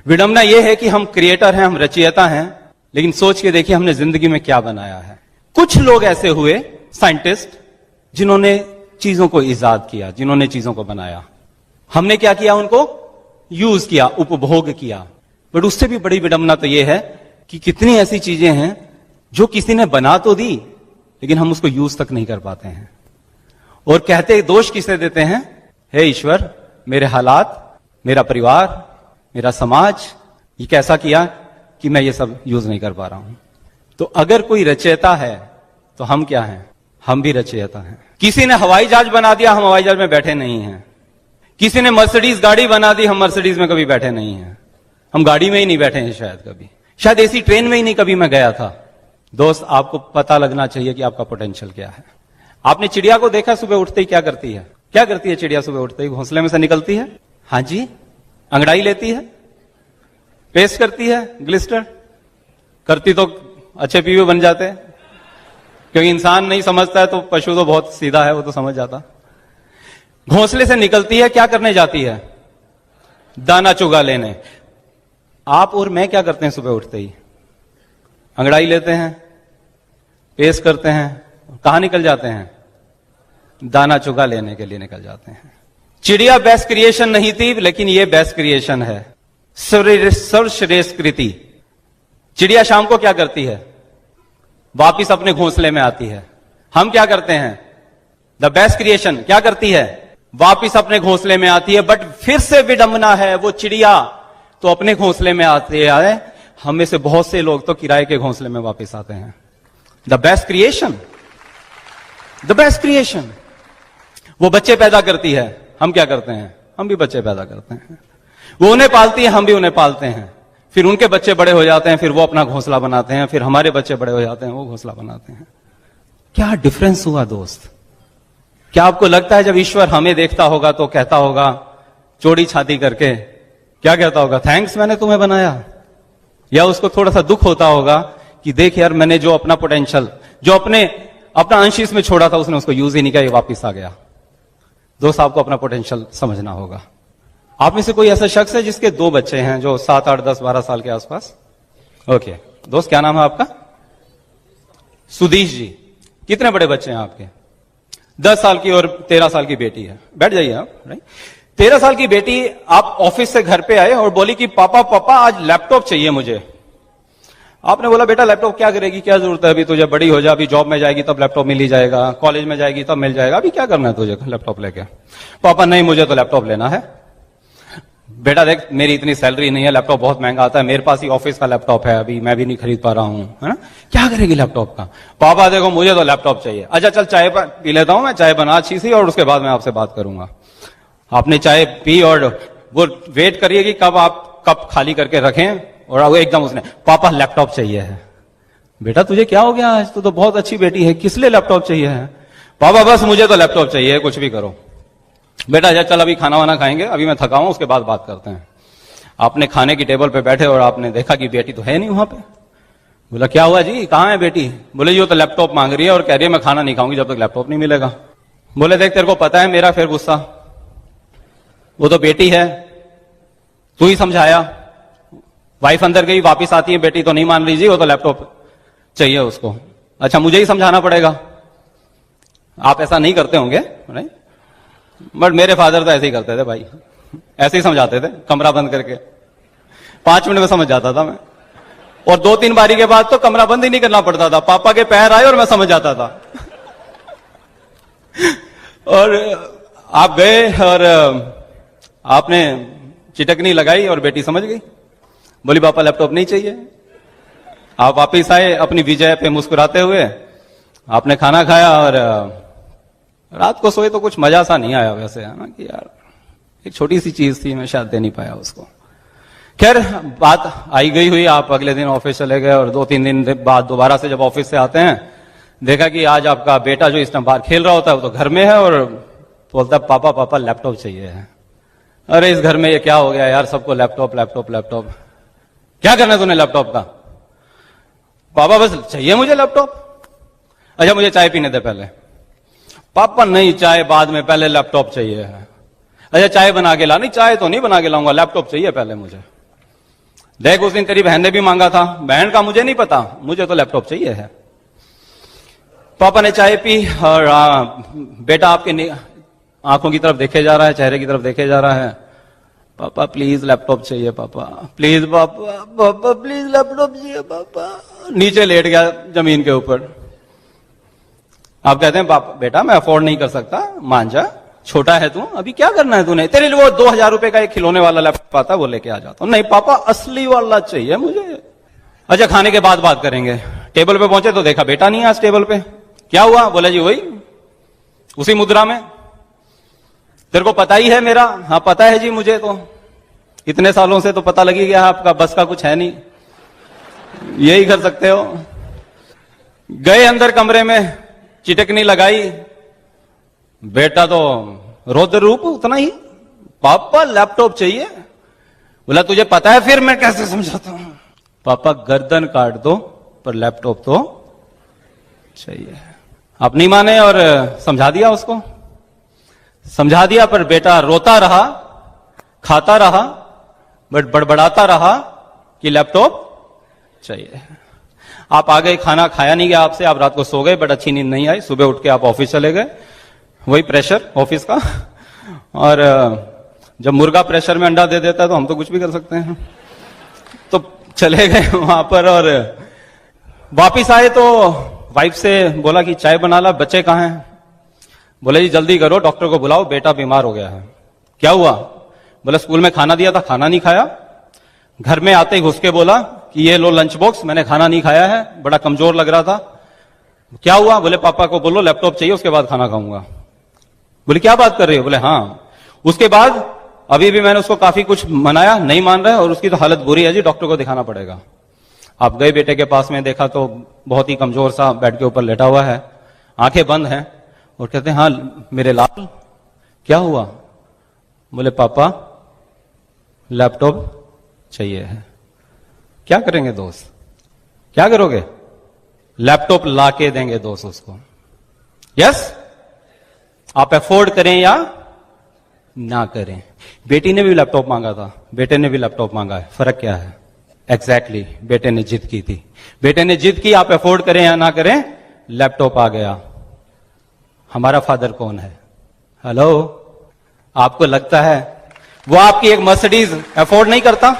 विडंबना यह है कि हम क्रिएटर हैं, हम रचयिता हैं, लेकिन सोच के देखिए हमने जिंदगी में क्या बनाया है। कुछ लोग ऐसे हुए साइंटिस्ट जिन्होंने चीजों को इजाद किया, जिन्होंने चीजों को बनाया। हमने क्या किया? उनको यूज किया, उपभोग किया। बट उससे भी बड़ी विडंबना तो यह है कि कितनी ऐसी चीजें हैं जो किसी ने बना तो दी, लेकिन हम उसको यूज तक नहीं कर पाते हैं। और कहते, दोष किसे देते हैं? हे ईश्वर, मेरे हालात, मेरा परिवार, मेरा समाज ये कैसा किया कि मैं ये सब यूज नहीं कर पा रहा हूं। तो अगर कोई रचयिता है तो हम क्या हैं? हम भी रचयिता हैं। किसी ने हवाई जहाज बना दिया, हम हवाई जहाज में बैठे नहीं हैं। किसी ने मर्सिडीज गाड़ी बना दी, हम मर्सिडीज में कभी बैठे नहीं हैं। हम गाड़ी में ही नहीं बैठे हैं, शायद कभी, शायद ऐसी ट्रेन में ही नहीं कभी मैं गया था। दोस्त, आपको पता लगना चाहिए कि आपका पोटेंशियल क्या है। आपने चिड़िया को देखा सुबह उठते ही क्या करती है? क्या करती है चिड़िया सुबह उठते ही? घोंसले में से निकलती है, हाँ जी, अंगड़ाई लेती है, पेस्ट करती है, ग्लिस्टर करती तो अच्छे पीवे बन जाते हैं। क्योंकि इंसान नहीं समझता है, तो पशु तो बहुत सीधा है, वो तो समझ जाता। घोंसले से निकलती है, क्या करने जाती है? दाना चुगा लेने। आप और मैं क्या करते हैं सुबह उठते ही? अंगड़ाई लेते हैं, पेस्ट करते हैं, कहां निकल जाते हैं? दाना चुगा लेने के लिए निकल जाते हैं। चिड़िया बेस्ट क्रिएशन नहीं थी, लेकिन ये बेस्ट क्रिएशन है, सर्वश्रेष्ठ कृति। चिड़िया शाम को क्या करती है? वापिस अपने घोंसले में आती है। हम क्या करते हैं? द बेस्ट क्रिएशन क्या करती है? वापिस अपने घोंसले में आती है। बट फिर से विडंबना है, वो चिड़िया तो अपने घोंसले में आते आए, हम में से बहुत से लोग तो किराए के घोंसले में वापस आते हैं। The best creation, the best creation. वो बच्चे पैदा करती है, हम क्या करते हैं? हम भी बच्चे पैदा करते हैं। वो उन्हें पालती है, हम भी उन्हें पालते हैं। फिर उनके बच्चे बड़े हो जाते हैं, फिर वो अपना घोंसला बनाते हैं, फिर हमारे बच्चे बड़े हो जाते हैं, वो घोंसला बनाते हैं। क्या डिफरेंस हुआ दोस्त? क्या आपको लगता है जब ईश्वर हमें देखता होगा तो कहता होगा चौड़ी छाती करके, क्या कहता होगा? थैंक्स, मैंने तुम्हें बनाया। या उसको थोड़ा सा दुख होता होगा कि देख यार, मैंने जो अपना पोटेंशियल, जो अपना अंश इसमें छोड़ा था, उसने उसको यूज ही नहीं किया, ये वापिस आ गया। दोस्त, आपको अपना पोटेंशियल समझना होगा। आप में से कोई ऐसा शख्स है जिसके 2 बच्चे हैं, जो 7, 8, 10, 12 साल के आसपास? ओके दोस्त, क्या नाम है आपका? सुधीश जी। कितने बड़े बच्चे हैं आपके? 10 साल की और 13 साल की बेटी है। बैठ जाइए आप। राइट, 13 साल की बेटी आप ऑफिस से घर पे आए और बोली कि पापा पापा आज लैपटॉप चाहिए मुझे। आपने बोला बेटा लैपटॉप क्या करेगी, क्या जरूरत है, अभी तुझे बड़ी हो जा, अभी जॉब में जाएगी तब लैपटॉप मिल ही जाएगा, कॉलेज में जाएगी तब मिल जाएगा, अभी क्या करना है तुझे लैपटॉप लेके? पापा नहीं, मुझे तो लैपटॉप लेना है। बेटा देख, मेरी इतनी सैलरी नहीं है, लैपटॉप बहुत महंगा आता है, मेरे पास ही ऑफिस का लैपटॉप है, अभी मैं भी नहीं खरीद पा रहा हूं, है ना? क्या करेगी लैपटॉप का? पापा देखो, मुझे तो लैपटॉप चाहिए। अच्छा चल, चाय पी लेता हूं मैं, चाय बना अच्छी सी, और उसके बाद मैं आपसे बात करूंगा। आपने चाय पी और वो वेट करिए कि कब आप कप खाली करके रखें, और वो एकदम उसने, पापा लैपटॉप चाहिए है। बेटा तुझे क्या हो गया आज? तो बहुत अच्छी बेटी है, किस लिए लैपटॉप चाहिए है? पापा बस मुझे तो लैपटॉप चाहिए, कुछ भी करो। बेटा जा, चल अभी खाना वाना खाएंगे, अभी मैं थका हूं, उसके बाद बात करते हैं। आपने खाने की टेबल पे बैठे और आपने देखा कि बेटी तो है नहीं वहां पे। बोला क्या हुआ जी, कहाँ है बेटी? बोले ये तो लैपटॉप मांग रही है और कह रही है मैं खाना नहीं खाऊंगी जब तक लैपटॉप नहीं मिलेगा। बोले देख तेरे को पता है मेरा फिर गुस्सा, वो तो बेटी है, तू ही समझाया। वाइफ अंदर गई, वापिस आती है, बेटी तो नहीं मान रही जी, वो तो लैपटॉप चाहिए उसको। अच्छा मुझे ही समझाना पड़ेगा? आप ऐसा नहीं करते होंगे, नहीं? बट मेरे फादर तो ऐसे ही करते थे भाई, ऐसे ही समझाते थे कमरा बंद करके। 5 मिनट में समझ जाता था मैं, और 2-3 बारी के बाद तो कमरा बंद ही नहीं करना पड़ता था, पापा के पैर आए और मैं समझ जाता था। और आप गए और आपने चिटकनी लगाई और बेटी समझ गई, बोली पापा लैपटॉप नहीं चाहिए। आप वापिस आए अपनी विजय पे मुस्कुराते हुए, आपने खाना खाया और रात को सोए तो कुछ मजा सा नहीं आया वैसे, है ना, कि यार एक छोटी सी चीज थी, मैं शायद दे नहीं पाया उसको। खैर बात आई गई हुई, आप अगले दिन ऑफिस चले गए और 2-3 दिन बाद दोबारा से जब ऑफिस से आते हैं, देखा कि आज आपका बेटा जो इस टाइम बाहर खेल रहा होता है वो तो घर में है और बोलता है पापा पापा लैपटॉप चाहिए है। अरे इस घर में ये क्या हो गया यार, सबको लैपटॉप लैपटॉप लैपटॉप। क्या करना है तूने लैपटॉप का? पापा बस चाहिए मुझे लैपटॉप। अच्छा मुझे चाय पीने दे पहले। पापा नहीं चाय बाद में, पहले लैपटॉप चाहिए है। अच्छा चाय बना के ला। नहीं चाय तो नहीं बना के लाऊंगा, लैपटॉप चाहिए पहले मुझे। देख उस दिन तेरी बहन ने भी मांगा था, बहन का मुझे नहीं पता, मुझे तो लैपटॉप चाहिए है। पापा ने चाय पी और बेटा आपके आंखों की तरफ देखे जा रहा है, चेहरे की तरफ देखे जा रहा है। पापा प्लीज लैपटॉप चाहिए पापा, प्लीज पापा, पापा प्लीज लैपटॉप चाहिए पापा। नीचे लेट गया जमीन के ऊपर। आप कहते हैं पापा बेटा मैं अफोर्ड नहीं कर सकता, मान जा, छोटा है तू, अभी क्या करना है तूने? तेरे लिए वो 2000 रुपए का एक खिलौने वाला लैपटॉप आता है वो लेके आ जाता हूं। नहीं पापा असली वाला चाहिए मुझे। अच्छा खाने के बाद बात करेंगे। टेबल पे पहुंचे तो देखा बेटा नहीं है आज टेबल पे। क्या हुआ? बोला जी वही उसी मुद्रा में। तेरे को पता ही है मेरा? हाँ पता है जी मुझे, तो इतने सालों से तो पता लगी गया आपका, बस का कुछ है नहीं, यही कर सकते हो। गए अंदर कमरे में, चिटकनी लगाई, बेटा तो रौद्र रूप उतना ही, पापा लैपटॉप चाहिए। बोला तुझे पता है फिर मैं कैसे समझाता हूं? पापा गर्दन काट दो पर लैपटॉप तो चाहिए। आप नहीं माने और समझा दिया उसको, समझा दिया, पर बेटा रोता रहा, खाता रहा, बट बड़बड़ाता रहा कि लैपटॉप चाहिए। आप आ गए, खाना खाया नहीं गया आपसे, आप रात को सो गए, बट अच्छी नींद नहीं आई। सुबह उठ के आप ऑफिस चले गए, वही प्रेशर ऑफिस का। और जब मुर्गा प्रेशर में अंडा दे देता है तो हम तो कुछ भी कर सकते हैं। तो चले गए वहां पर और वापिस आए तो वाइफ से बोला कि चाय बना ला, बच्चे कहां हैं? बोले जी जल्दी करो, डॉक्टर को बुलाओ, बेटा बीमार हो गया है। क्या हुआ? बोले स्कूल में खाना दिया था, खाना नहीं खाया। घर में आते ही घुस के बोला कि ये लो लंच बॉक्स, मैंने खाना नहीं खाया है, बड़ा कमजोर लग रहा था। क्या हुआ? बोले पापा को बोलो लैपटॉप चाहिए, उसके बाद खाना खाऊंगा। बोले क्या बात कर रही हो? बोले हाँ। उसके बाद अभी भी मैंने उसको काफी कुछ मनाया, नहीं मान रहा है और उसकी तो हालत बुरी है जी, डॉक्टर को दिखाना पड़ेगा। आप गए बेटे के पास में, देखा तो बहुत ही कमजोर सा बेड के ऊपर लेटा हुआ है, आंखें बंद हैं, और कहते हैं हाँ मेरे लाल क्या हुआ? बोले पापा लैपटॉप चाहिए है। क्या करेंगे दोस्त? क्या करोगे? लैपटॉप ला के देंगे दोस्त उसको। यस, आप अफोर्ड करें या ना करें। बेटी ने भी लैपटॉप मांगा था, बेटे ने भी लैपटॉप मांगा है, फर्क क्या है? एग्जैक्टली बेटे ने जिद की थी, बेटे ने जिद की, आप अफोर्ड करें या ना करें, लैपटॉप आ गया। हमारा फादर कौन है? हेलो, आपको लगता है वो आपकी एक मर्सिडीज अफोर्ड नहीं करता?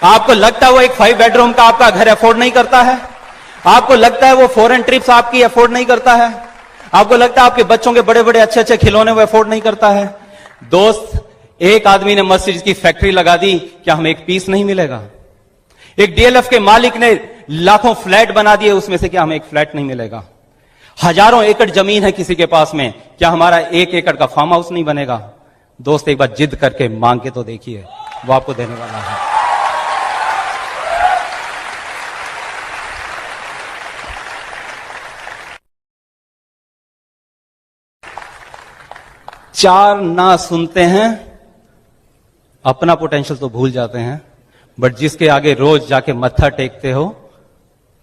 आपको लगता है वो एक 5 बेडरूम का आपका घर अफोर्ड नहीं करता है? आपको लगता है वो फॉरेन ट्रिप्स आपकी अफोर्ड नहीं करता है? आपको लगता है आपके बच्चों के बड़े बड़े अच्छे अच्छे खिलौने वो अफोर्ड नहीं करता है? दोस्त, एक आदमी ने मर्सिडीज की फैक्ट्री लगा दी, क्या हमें एक पीस नहीं मिलेगा? एक डीएलएफ के मालिक ने लाखों फ्लैट बना दिए, उसमें से क्या हमें एक फ्लैट नहीं मिलेगा? हजारों एकड़ जमीन है किसी के पास में, क्या हमारा 1 एकड़ का फार्म हाउस नहीं बनेगा? दोस्त एक बार जिद करके मांग के तो देखिए, वो आपको देने वाला है। चार ना सुनते हैं, अपना पोटेंशियल तो भूल जाते हैं, बट जिसके आगे रोज जाके मत्था टेकते हो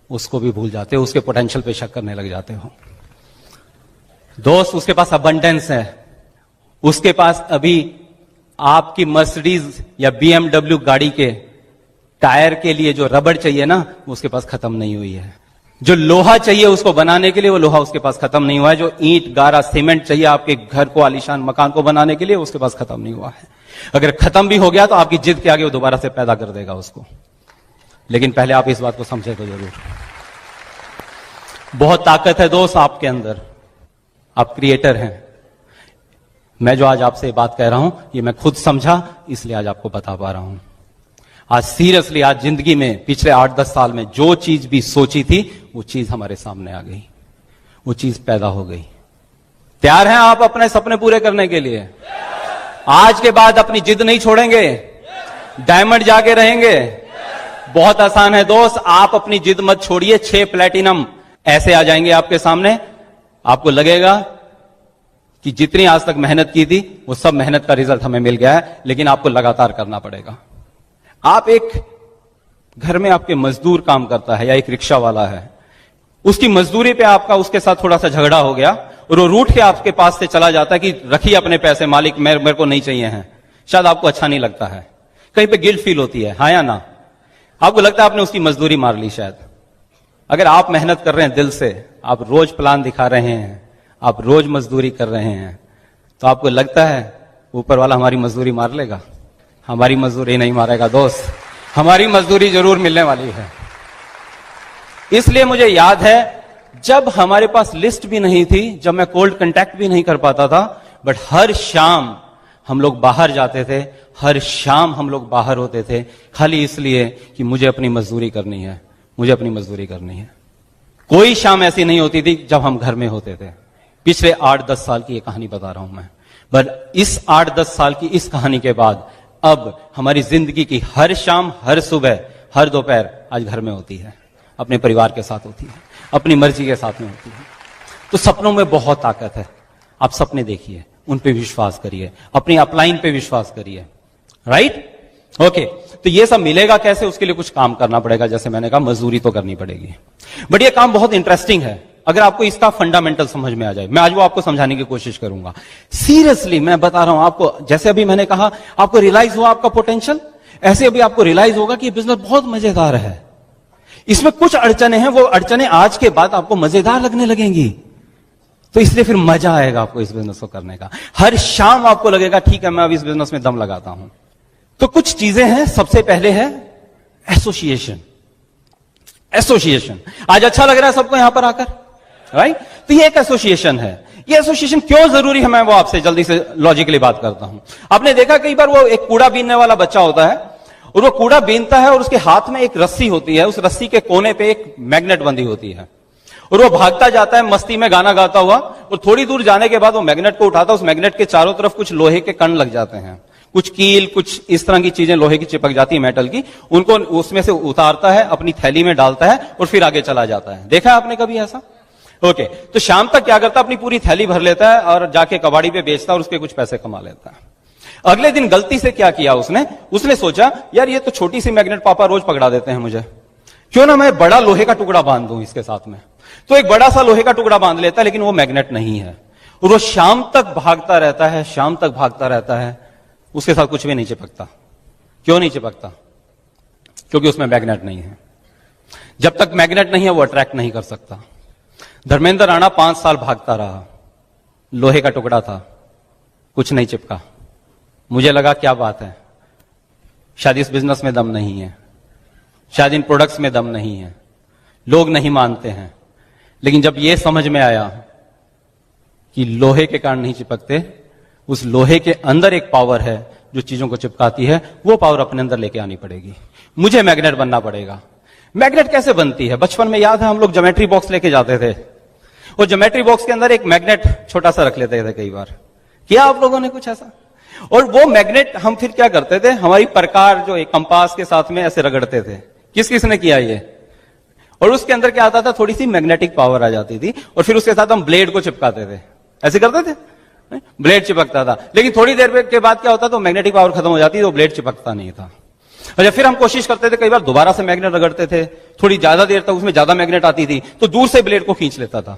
उसको भी भूल जाते हो, उसके पोटेंशियल पे शक करने लग जाते हो। दोस्त, उसके पास अबंडेंस है, उसके पास अभी आपकी मर्सिडीज या बीएमडब्ल्यू गाड़ी के टायर के लिए जो रबड़ चाहिए ना, उसके पास खत्म नहीं हुई है। जो लोहा चाहिए उसको बनाने के लिए, वो लोहा उसके पास खत्म नहीं हुआ है। जो ईंट गारा सीमेंट चाहिए आपके घर को, आलीशान मकान को बनाने के लिए, उसके पास खत्म नहीं हुआ है। अगर खत्म भी हो गया तो आपकी जिद के आगे वो दोबारा से पैदा कर देगा उसको। लेकिन पहले आप इस बात को समझे तो जरूर। बहुत ताकत है दोस्त आपके अंदर, आप क्रिएटर हैं। मैं जो आज आपसे बात कह रहा हूं, ये मैं खुद समझा, इसलिए आज आपको बता पा रहा हूं। आज सीरियसली, आज जिंदगी में पिछले 8-10 साल में जो चीज भी सोची थी, वो चीज हमारे सामने आ गई, वो चीज पैदा हो गई। तैयार हैं आप अपने सपने पूरे करने के लिए? आज के बाद अपनी जिद नहीं छोड़ेंगे, डायमंड जाके रहेंगे। बहुत आसान है दोस्त, आप अपनी जिद मत छोड़िए। 6 प्लैटिनम ऐसे आ जाएंगे आपके सामने, आपको लगेगा कि जितनी आज तक मेहनत की थी, वो सब मेहनत का रिजल्ट हमें मिल गया है, लेकिन आपको लगातार करना पड़ेगा। आप एक घर में आपके मजदूर काम करता है या एक रिक्शा वाला है, उसकी मजदूरी पे आपका उसके साथ थोड़ा सा झगड़ा हो गया और वो रूठ के आपके पास से चला जाता है कि रखिए अपने पैसे मालिक, मेरे को नहीं चाहिए हैं। शायद आपको अच्छा नहीं लगता है, कहीं पे गिल्ट फील होती है, हाँ या ना? आपको लगता है आपने उसकी मजदूरी मार ली शायद। अगर आप मेहनत कर रहे हैं दिल से, आप रोज प्लान दिखा रहे हैं, आप रोज मजदूरी कर रहे हैं, तो आपको लगता है ऊपर वाला हमारी मजदूरी मार लेगा? हमारी मजदूरी नहीं मारेगा दोस्त, हमारी मजदूरी जरूर मिलने वाली है। इसलिए मुझे याद है, जब हमारे पास लिस्ट भी नहीं थी, जब मैं कोल्ड कांटेक्ट भी नहीं कर पाता था, बट हर शाम हम लोग बाहर जाते थे, हर शाम हम लोग बाहर होते थे, खाली इसलिए कि मुझे अपनी मजदूरी करनी है, मुझे अपनी मजदूरी करनी है। कोई शाम ऐसी नहीं होती थी जब हम घर में होते थे। पिछले 8-10 साल की ये कहानी बता रहा हूं मैं, बट इस 8-10 साल की इस कहानी के बाद अब हमारी जिंदगी की हर शाम, हर सुबह, हर दोपहर आज घर में होती है, अपने परिवार के साथ होती है, अपनी मर्जी के साथ में होती है। तो सपनों में बहुत ताकत है। आप सपने देखिए, उन पे विश्वास करिए, अपनी अपलाइन पे विश्वास करिए, राइट? ओके, तो ये सब मिलेगा कैसे? उसके लिए कुछ काम करना पड़ेगा। जैसे मैंने कहा, मजदूरी तो करनी पड़ेगी, बट ये काम बहुत इंटरेस्टिंग है अगर आपको इसका फंडामेंटल समझ में आ जाए। मैं आज वो आपको समझाने की कोशिश करूंगा। सीरियसली मैं बता रहा हूं आपको, जैसे अभी मैंने कहा आपको रियलाइज हुआ आपका पोटेंशियल, ऐसे अभी आपको रियलाइज होगा कि ये बिजनेस बहुत मजेदार है। इसमें कुछ अड़चने हैं, वो अड़चने आज के बाद आपको मजेदार लगने लगेंगी, तो इसलिए फिर मजा आएगा आपको इस बिजनेस को करने का। हर शाम आपको लगेगा ठीक है, मैं अब इस बिजनेस में दम लगाता हूं। तो कुछ चीजें हैं। सबसे पहले है एसोसिएशन। एसोसिएशन आज अच्छा लग रहा है सबको यहां पर आकर, राइट? तो ये एक एसोसिएशन है। ये एसोसिएशन क्यों जरूरी है, मैं वो आपसे जल्दी से लॉजिकली बात करता हूं। आपने देखा कई बार वो एक कूड़ा बीनने वाला बच्चा होता है और वो कूड़ा बीनता है और उसके हाथ में एक रस्सी होती है, उस रस्सी के कोने पे एक मैग्नेट बंधी होती है और वो भागता जाता है मस्ती में गाना गाता हुआ, और थोड़ी दूर जाने के बाद वो मैग्नेट को उठाता है। उस मैग्नेट के चारों तरफ कुछ लोहे के कण लग जाते हैं, कुछ कील, कुछ इस तरह की चीजें लोहे की चिपक जाती है, मेटल की। उनको उसमें से उतारता है, अपनी थैली में डालता है और फिर आगे चला जाता है। देखा है आपने कभी ऐसा? ओके, तो शाम तक क्या करता है, अपनी पूरी थैली भर लेता है और जाके कबाड़ी पे बेचता है और उसके कुछ पैसे कमा लेता है। अगले दिन गलती से क्या किया उसने सोचा यार ये तो छोटी सी मैग्नेट पापा रोज पकड़ा देते हैं मुझे, क्यों ना मैं बड़ा लोहे का टुकड़ा बांध दूं इसके साथ में। तो एक बड़ा सा लोहे का टुकड़ा बांध लेता है, लेकिन वो मैग्नेट नहीं है और वो शाम तक भागता रहता है, शाम तक भागता रहता है, उसके साथ कुछ भी नहीं चिपकता। क्यों नहीं चिपकता? क्योंकि उसमें मैग्नेट नहीं है। जब तक मैग्नेट नहीं है वो अट्रैक्ट नहीं कर सकता। धर्मेंद्र राणा 5 साल भागता रहा, लोहे का टुकड़ा था, कुछ नहीं चिपका। मुझे लगा क्या बात है, शायद इस बिजनेस में दम नहीं है, शायद इन प्रोडक्ट्स में दम नहीं है, लोग नहीं मानते हैं। लेकिन जब यह समझ में आया कि लोहे के कारण नहीं चिपकते, उस लोहे के अंदर एक पावर है जो चीजों को चिपकाती है, वो पावर अपने अंदर लेके आनी पड़ेगी। मुझे मैग्नेट बनना पड़ेगा। मैग्नेट कैसे बनती है? बचपन में याद है हम लोग ज्योमेट्री बॉक्स लेके जाते थे और ज्योमेट्री बॉक्स के अंदर एक मैग्नेट छोटा सा रख लेते थे। कई बार किया आप लोगों ने कुछ ऐसा? और वो मैग्नेट हम फिर क्या करते थे, हमारी प्रकार जो एक कंपास के साथ में ऐसे रगड़ते थे। किस किस ने किया ये? और उसके अंदर क्या आता था, थोड़ी सी मैग्नेटिक पावर आ जाती थी और फिर उसके साथ हम ब्लेड को चिपकाते थे। ऐसे करते थे, ब्लेड चिपकता था। लेकिन थोड़ी देर के बाद क्या होता, तो मैग्नेटिक पावर खत्म हो जाती, तो ब्लेड चिपकता नहीं था। अच्छा, फिर हम कोशिश करते थे, कई बार दोबारा से मैग्नेट रगड़ते थे, थोड़ी ज्यादा देर तक उसमें ज्यादा मैग्नेट आती थी तो दूर से ब्लेड को खींच लेता था।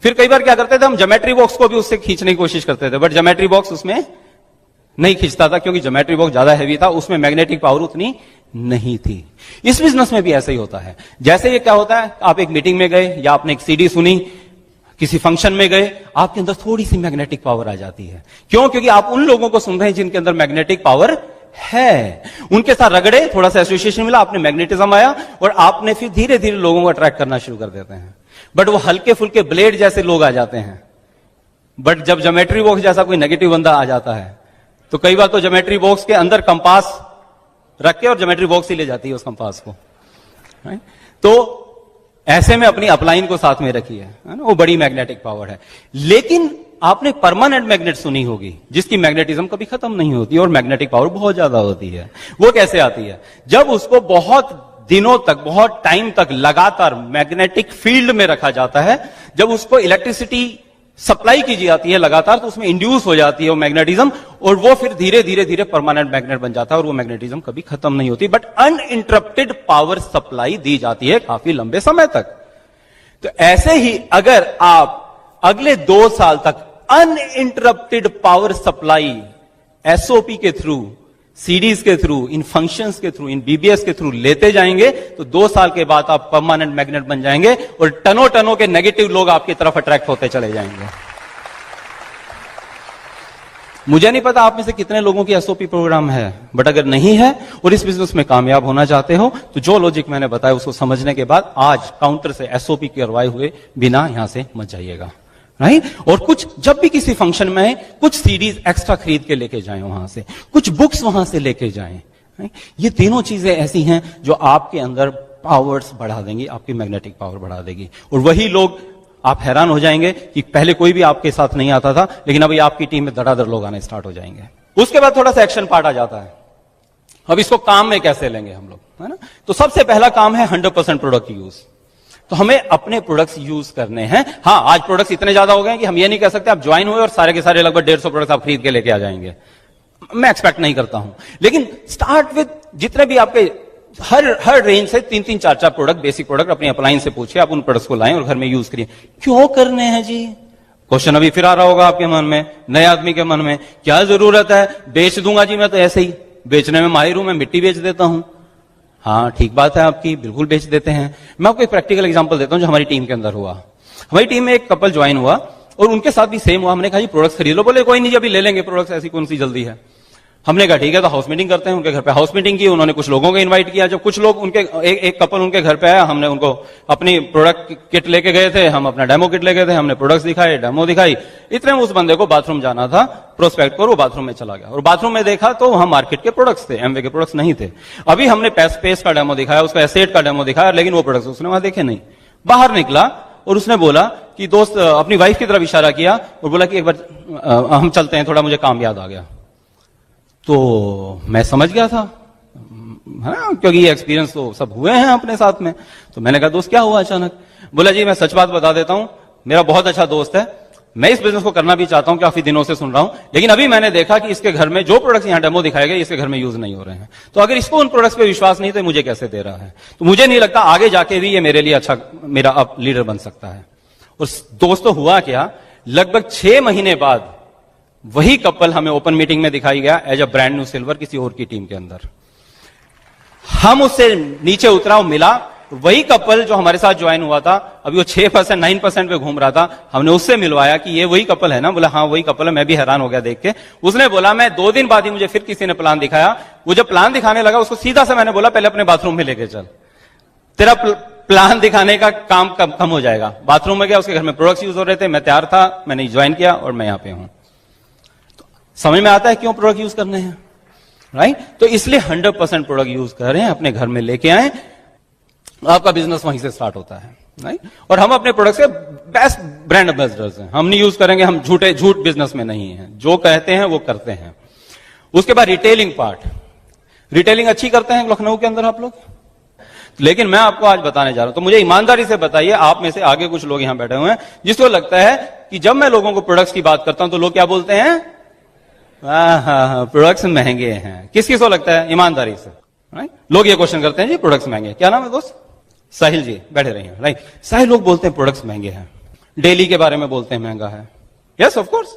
फिर कई बार क्या करते थे, हम ज्योमेट्री बॉक्स को भी उससे खींचने की कोशिश करते थे, बट ज्योमेट्री बॉक्स उसमें नहीं खींचता था क्योंकि ज्योमेट्री बॉक्स ज्यादा हैवी था, उसमें मैग्नेटिक पावर उतनी नहीं थी। इस बिजनेस में भी ऐसा ही होता है। जैसे ये क्या होता है, आप एक मीटिंग में गए या आपने एक सीडी सुनी, किसी फंक्शन में गए, आपके अंदर थोड़ी सी मैग्नेटिक पावर आ जाती है। क्यों? क्योंकि आप उन लोगों को सुन रहे हैं जिनके अंदर मैग्नेटिक पावर है, उनके साथ रगड़े, थोड़ा सा एसोसिएशन मिला, आपने मैग्नेटिज्म आया और आपने फिर धीरे धीरे लोगों को अट्रैक्ट करना शुरू कर देते हैं। बट वो हल्के फुल्के ब्लेड जैसे लोग आ जाते हैं। बट जब ज्योमेट्री बॉक्स जैसा कोई नेगेटिव बंदा आ जाता है तो कई बार तो ज्योमेट्री बॉक्स के अंदर कंपास रख के और ज्योमेट्री बॉक्स ही ले जाती है उस कंपास को। तो ऐसे में अपनी अपलाइन को साथ में रखिए, है ना, वो बड़ी मैग्नेटिक पावर है। लेकिन आपने परमानेंट मैग्नेट सुनी होगी जिसकी मैग्नेटिज्म कभी खत्म नहीं होती और मैग्नेटिक पावर बहुत ज्यादा होती है। वो कैसे आती है? जब उसको बहुत दिनों तक, बहुत टाइम तक लगातार मैग्नेटिक फील्ड में रखा जाता है, जब उसको इलेक्ट्रिसिटी सप्लाई की जाती है लगातार, तो उसमें इंड्यूस हो जाती है वो मैग्नेटिज्म और वो फिर धीरे धीरे धीरे परमानेंट मैग्नेट बन जाता है और वो मैग्नेटिज्म कभी खत्म नहीं होती, बट अनइंटरप्टेड पावर सप्लाई दी जाती है काफी लंबे समय तक। तो ऐसे ही अगर आप अगले 2 साल तक अनइंटरप्टेड पावर सप्लाई एसओपी के थ्रू, सीडीज के थ्रू, इन फंक्शंस के थ्रू, इन बीबीएस के थ्रू लेते जाएंगे तो 2 साल के बाद आप परमानेंट मैग्नेट बन जाएंगे और टनों टनों के नेगेटिव लोग आपकी तरफ अट्रैक्ट होते चले जाएंगे। मुझे नहीं पता आप में से कितने लोगों की एसओपी प्रोग्राम है, बट अगर नहीं है और इस बिजनेस में कामयाब होना चाहते हो तो जो लॉजिक मैंने बताया उसको समझने के बाद आज काउंटर से एसओपी करवाए हुए बिना यहां से मत जाइएगा, राइट? और कुछ जब भी किसी फंक्शन में कुछ सीडीज एक्स्ट्रा खरीद के लेके जाएं, वहां से कुछ बुक्स वहां से लेके जाएं। ये तीनों चीजें ऐसी हैं जो आपके अंदर पावर्स बढ़ा देंगी, आपकी मैग्नेटिक पावर बढ़ा देगी। और वही लोग, आप हैरान हो जाएंगे कि पहले कोई भी आपके साथ नहीं आता था, लेकिन अभी आपकी टीम में धड़ाधड़ लोग आने स्टार्ट हो जाएंगे। उसके बाद थोड़ा सा एक्शन पार्ट आ जाता है। अब इसको काम में कैसे लेंगे हम लोग, है ना? तो सबसे पहला काम है 100% प्रोडक्ट यूज। तो हमें अपने प्रोडक्ट्स यूज करने हैं। हाँ, आज प्रोडक्ट्स इतने ज्यादा हो गए हैं कि हम ये नहीं कह सकते आप ज्वाइन हुए और सारे के सारे लगभग 150 प्रोडक्ट्स आप खरीद के लेके आ जाएंगे। मैं एक्सपेक्ट नहीं करता हूं, लेकिन स्टार्ट विद जितने भी आपके हर रेंज से 3-3, 4-4 प्रोडक्ट, बेसिक प्रोडक्ट अपनी अप्लायंस से पूछिए, आप उन प्रोडक्ट्स को लाएं और घर में यूज करिए। क्यों करने हैं जी? क्वेश्चन अभी फिर आ रहा होगा आपके मन में, नए आदमी के मन में, क्या जरूरत है? बेच दूंगा जी, मैं तो ऐसे ही बेचने में माहिर हूं, मैं मिट्टी बेच देता हूं। हाँ, ठीक बात है आपकी, बिल्कुल बेच देते हैं। मैं आपको एक प्रैक्टिकल एग्जांपल देता हूं जो हमारी टीम के अंदर हुआ। हमारी टीम में एक कपल ज्वाइन हुआ और उनके साथ भी सेम हुआ। हमने कहा जी प्रोडक्ट्स खरीद लो। बोले कोई नहीं जी, अभी ले लेंगे प्रोडक्ट्स, ऐसी कौन सी जल्दी है। हमने कहा ठीक है, तो हाउस मीटिंग करते हैं। उनके घर पे हाउस मीटिंग की, उन्होंने कुछ लोगों को इनवाइट किया। जब कुछ लोग उनके एक कपल उनके घर पे आया, हमने उनको अपनी प्रोडक्ट किट लेके गए थे, हम अपना डेमो किट लेके गए थे, हमने प्रोडक्ट्स दिखाए, डेमो दिखाई। इतने में उस बंदे को बाथरूम जाना था, प्रोस्पेक्ट को, वो बाथरूम में चला गया और बाथरूम में देखा तो वहां मार्केट के प्रोडक्ट्स थे, एमवे के प्रोडक्ट्स नहीं थे। अभी हमने पेस्ट का डेमो दिखाया, उसका एसेट का डेमो दिखाया, लेकिन वो प्रोडक्ट्स उसने वहां देखे नहीं। बाहर निकला और उसने बोला कि दोस्त, अपनी वाइफ की तरफ इशारा किया और बोला कि एक बार हम चलते हैं, थोड़ा मुझे काम याद आ गया। तो मैं समझ गया था, है ना, क्योंकि ये एक्सपीरियंस तो सब हुए हैं अपने साथ में। तो मैंने कहा दोस्त क्या हुआ अचानक? बोला जी मैं सच बात बता देता हूं, मेरा बहुत अच्छा दोस्त है, मैं इस बिजनेस को करना भी चाहता हूं, काफी दिनों से सुन रहा हूं, लेकिन अभी मैंने देखा कि इसके घर में जो प्रोडक्ट्स यहां डेमो दिखाए गए इसके घर में यूज नहीं हो रहे हैं। तो अगर इसको उन प्रोडक्ट्स पे विश्वास नहीं तो मुझे कैसे दे रहा है? तो मुझे नहीं लगता आगे जाके भी ये मेरे लिए अच्छा, मेरा अब लीडर बन सकता है। और दोस्तों हुआ क्या, लगभग 6 महीने बाद वही कपल हमें ओपन मीटिंग में दिखाई गया as a brand new silver किसी और की टीम के अंदर। हम उससे नीचे उतरा, मिला, वही कपल जो हमारे साथ ज्वाइन हुआ था, अभी वो 6%, 9% पे घूम रहा था। हमने उससे मिलवाया कि ये वही कपल है ना? बोला हाँ वही कपल है। मैं भी हैरान हो गया देख के। उसने बोला मैं 2 दिन बाद ही मुझे फिर किसी ने प्लान दिखाया। वो जब प्लान दिखाने लगा उसको सीधा से मैंने बोला पहले अपने बाथरूम में लेके चल, तेरा प्लान दिखाने का काम कम हो जाएगा। बाथरूम में गया, उसके घर में प्रोडक्ट्स यूज हो रहे थे, मैं तैयार था, मैंने ज्वाइन किया और मैं यहां पे हूं। समझ में आता है क्यों प्रोडक्ट यूज करने हैं, राइट? तो इसलिए 100% प्रोडक्ट यूज करें, अपने घर में लेके आए, आपका बिजनेस वहीं से स्टार्ट होता है, राइट? और हम अपने प्रोडक्ट के बेस्ट ब्रांड एम्बेसडर्स हैं। हम नहीं यूज करेंगे, हम झूठ बिजनेस में नहीं है, जो कहते हैं वो करते हैं। उसके बाद रिटेलिंग पार्ट, रिटेलिंग अच्छी करते हैं लखनऊ के अंदर आप लोग, लेकिन मैं आपको आज बताने जा रहा हूं। तो मुझे ईमानदारी से बताइए, आप में से आगे कुछ लोग यहां बैठे हुए हैं जिसको लगता है कि जब मैं लोगों को प्रोडक्ट्स की बात करता हूं तो लोग क्या बोलते हैं? हाँ, प्रोडक्ट्स महंगे हैं। किस किस को लगता है ईमानदारी से? राइट। लोग ये क्वेश्चन करते हैं जी प्रोडक्ट्स महंगे, क्या नाम है दोस्त? साहिल जी, बैठे रहिए। राइट, साहिल लोग बोलते हैं प्रोडक्ट्स महंगे हैं, डेली के बारे में बोलते हैं महंगा है। Yes of course.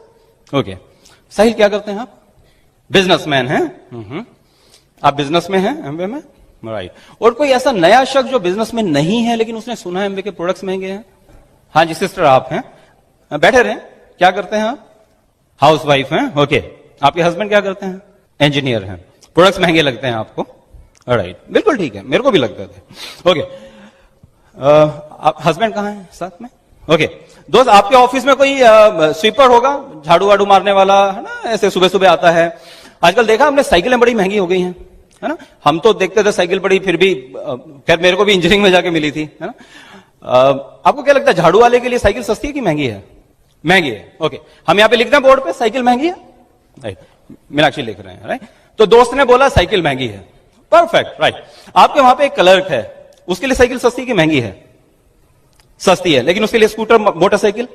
ओके, साहिल क्या करते हैं आप? बिजनेसमैन हैं। आप बिजनेस में हैं एमवे में, राइट। और कोई ऐसा नया शख्स जो बिजनेस में नहीं है लेकिन उसने सुना है एमवे के प्रोडक्ट्स महंगे हैं? हाँ जी सिस्टर, आप हैं, बैठे रहे। क्या करते हैं आप? हाउस वाइफ हैं। ओके, आपके हस्बैंड क्या करते हैं? इंजीनियर हैं। प्रोडक्ट्स महंगे लगते हैं आपको, राइट, बिल्कुल ठीक है, मेरे को भी लगते थे। ओके, आप हस्बैंड कहाँ हैं साथ में? ओके, दोस्त आपके ऑफिस में कोई स्वीपर होगा, झाड़ू वाड़ू मारने वाला, है ना, ऐसे सुबह सुबह आता है। आजकल देखा हमने साइकिलें बड़ी महंगी हो गई हैं, है ना। हम तो देखते थे साइकिल बड़ी, फिर भी खैर मेरे को भी इंजीनियरिंग में जाके मिली थी, है ना। आपको क्या लगता है झाड़ू वाले के लिए साइकिल सस्ती है कि महंगी है? महंगी है। ओके, हम यहाँ पे लिखते हैं बोर्ड पे साइकिल महंगी है, राइट, मीनाक्षी लिख रहे हैं, राइट। तो दोस्त ने बोला साइकिल महंगी है, परफेक्ट, राइट। आपके वहां पे एक क्लर्क है, उसके लिए साइकिल सस्ती की महंगी है? सस्ती है, लेकिन उसके लिए स्कूटर मोटरसाइकिल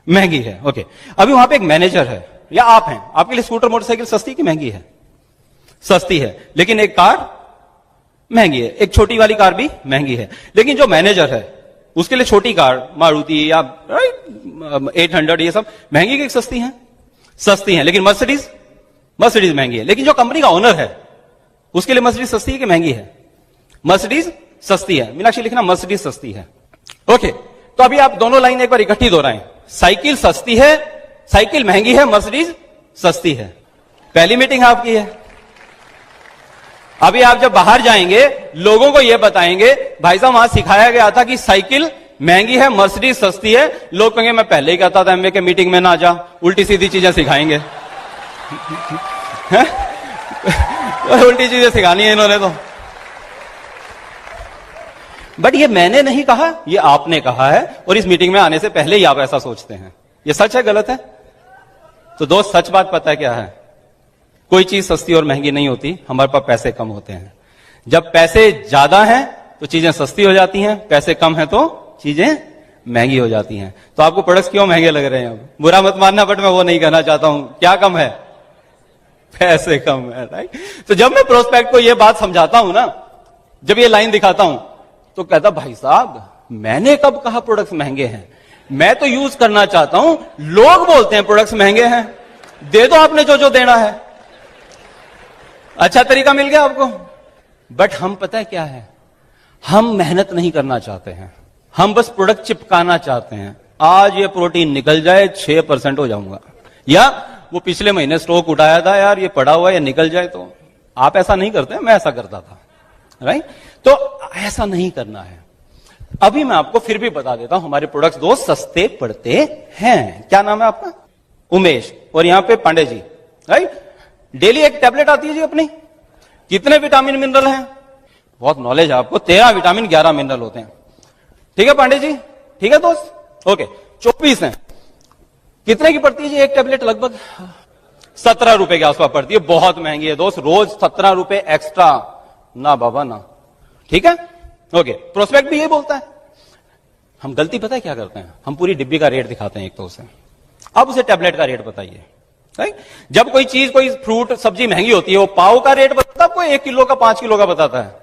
महंगी है। ओके, अभी वहां पे एक मैनेजर है या आप हैं, आपके लिए स्कूटर मोटरसाइकिल सस्ती की महंगी है? सस्ती है, लेकिन एक कार महंगी है, एक छोटी वाली कार भी महंगी है। लेकिन जो मैनेजर है उसके लिए छोटी कार मारुति या 800 ये सब महंगी की सस्ती है? सस्ती है, लेकिन मर्सिडीज महंगी है। लेकिन जो कंपनी का ओनर है उसके लिए मर्सिडीज सस्ती है कि महंगी है? मर्सिडीज सस्ती है। मीनाक्षी लिखना मर्सिडीज सस्ती है। ओके, तो अभी आप दोनों लाइन एक बार इकट्ठी दोहराएं, साइकिल सस्ती है, साइकिल महंगी है, मर्सिडीज सस्ती है। पहली मीटिंग आपकी है। अभी आप जब बाहर जाएंगे लोगों को यह बताएंगे भाई साहब वहां सिखाया गया था कि साइकिल महंगी है, मर्सिडीज सस्ती है। लोग कहेंगे मैं पहले ही कहता था एमवे के मीटिंग में ना जा, उल्टी सीधी चीजें सिखाएंगे। उल्टी चीजें सिखानी है इन्होंने तो। बट ये मैंने नहीं कहा, ये आपने कहा है, और इस मीटिंग में आने से पहले ही आप ऐसा सोचते हैं। ये सच है गलत है? तो दोस्त सच बात पता है क्या है? कोई चीज सस्ती और महंगी नहीं होती, हमारे पास पैसे कम होते हैं। जब पैसे ज्यादा हैं तो चीजें सस्ती हो जाती हैं, पैसे कम है तो चीजें महंगी हो जाती हैं। तो आपको प्रोडक्ट्स क्यों महंगे लग रहे हैं? अब बुरा मत मानना, बट मैं वो नहीं कहना चाहता हूं। क्या कम है? पैसे कम है, राइट। तो जब मैं प्रोस्पेक्ट को ये बात समझाता हूं ना, जब ये लाइन दिखाता हूं, तो कहता भाई साहब मैंने कब कहा प्रोडक्ट्स महंगे हैं? मैं तो यूज करना चाहता हूं, लोग बोलते हैं प्रोडक्ट्स महंगे हैं, दे दो आपने जो जो देना है। अच्छा तरीका मिल गया आपको। बट हम पता है क्या है, हम मेहनत नहीं करना चाहते हैं, हम बस प्रोडक्ट चिपकाना चाहते हैं। आज ये प्रोटीन निकल जाए 6% हो जाऊंगा, या वो पिछले महीने स्टॉक उठाया था यार ये पड़ा हुआ है, या निकल जाए तो। आप ऐसा नहीं करते, मैं ऐसा करता था, राइट। तो ऐसा नहीं करना है। अभी मैं आपको फिर भी बता देता हूं, हमारे प्रोडक्ट्स दो सस्ते पड़ते हैं। क्या नाम है आपका? उमेश, और यहां पे पांडे जी, राइट। डेली एक टैबलेट आती है जी अपनी, कितने विटामिन मिनरल हैं? बहुत नॉलेज है आपको, 13 विटामिन 11 मिनरल होते हैं। ठीक है पांडे जी, ठीक है दोस्त, ओके। 24 हैं, कितने की पड़ती है जी एक टैबलेट? लगभग 17 रुपए के आसपास पड़ती है। बहुत महंगी है दोस्त, रोज 17 रुपए एक्स्ट्रा ना बाबा ना, ठीक है, ओके। प्रोस्पेक्ट भी ये बोलता है। हम गलती पता है क्या करते हैं, हम पूरी डिब्बी का रेट दिखाते हैं एक तो उसे, अब उसे टैबलेट का रेट बताइए, राइट। जब कोई चीज, कोई फ्रूट सब्जी महंगी होती है, वो पाव का रेट बताता है आपको, 1 किलो का 5 किलो का बताता है?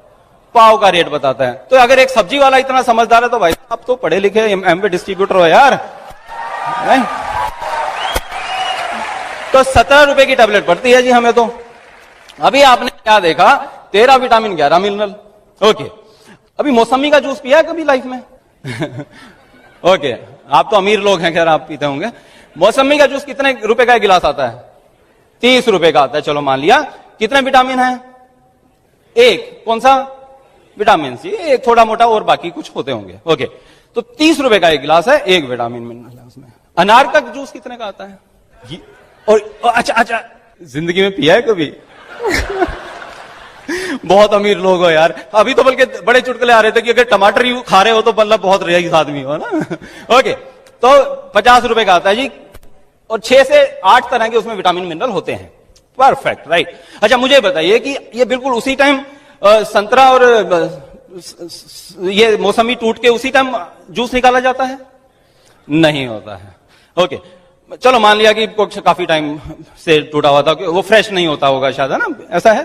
पाव का रेट बताता है। तो अगर एक सब्जी वाला इतना समझदार है तो भाई आप तो पढ़े लिखे एमवे डिस्ट्रीब्यूटर हो यार, राइट। तो 17 रुपए की टैबलेट पड़ती है जी हमें तो। अभी आपने क्या देखा? 13 विटामिन 11 मिनरल, ओके। अभी मौसमी का जूस पिया है कभी लाइफ में? ओके, आप तो अमीर लोग हैं, खैर आप पीते होंगे। मौसमी का जूस कितने रुपए का गिलास आता है? 30 रुपए का आता है, चलो मान लिया। कितने विटामिन है? एक, कौन सा? विटामिन सी, एक थोड़ा मोटा और बाकी कुछ होते होंगे, ओके। तो 30 रुपए का एक गिलास है, एक विटामिन मिनरल है उसमें। अनार का जूस कितने का आता है? और अच्छा, जिंदगी में पिया है कभी? बहुत अमीर लोग हो यार। अभी तो बल्कि बड़े चुटकुले आ रहे थे कि अगर टमाटर ही खा रहे हो तो मतलब बहुत रईस आदमी हो ना। ओके, तो 50 रुपए का आता है जी, और 6 से 8 तरह के उसमें विटामिन मिनरल होते हैं। Perfect, right. अच्छा मुझे बताइए कि ये बिल्कुल उसी टाइम संतरा और ये मौसमी टूट के उसी टाइम जूस निकाला जाता है? नहीं होता है, ओके। चलो मान लिया कि काफी टाइम से टूटा हुआ था, वो फ्रेश नहीं होता होगा शायद, है ना, ऐसा है,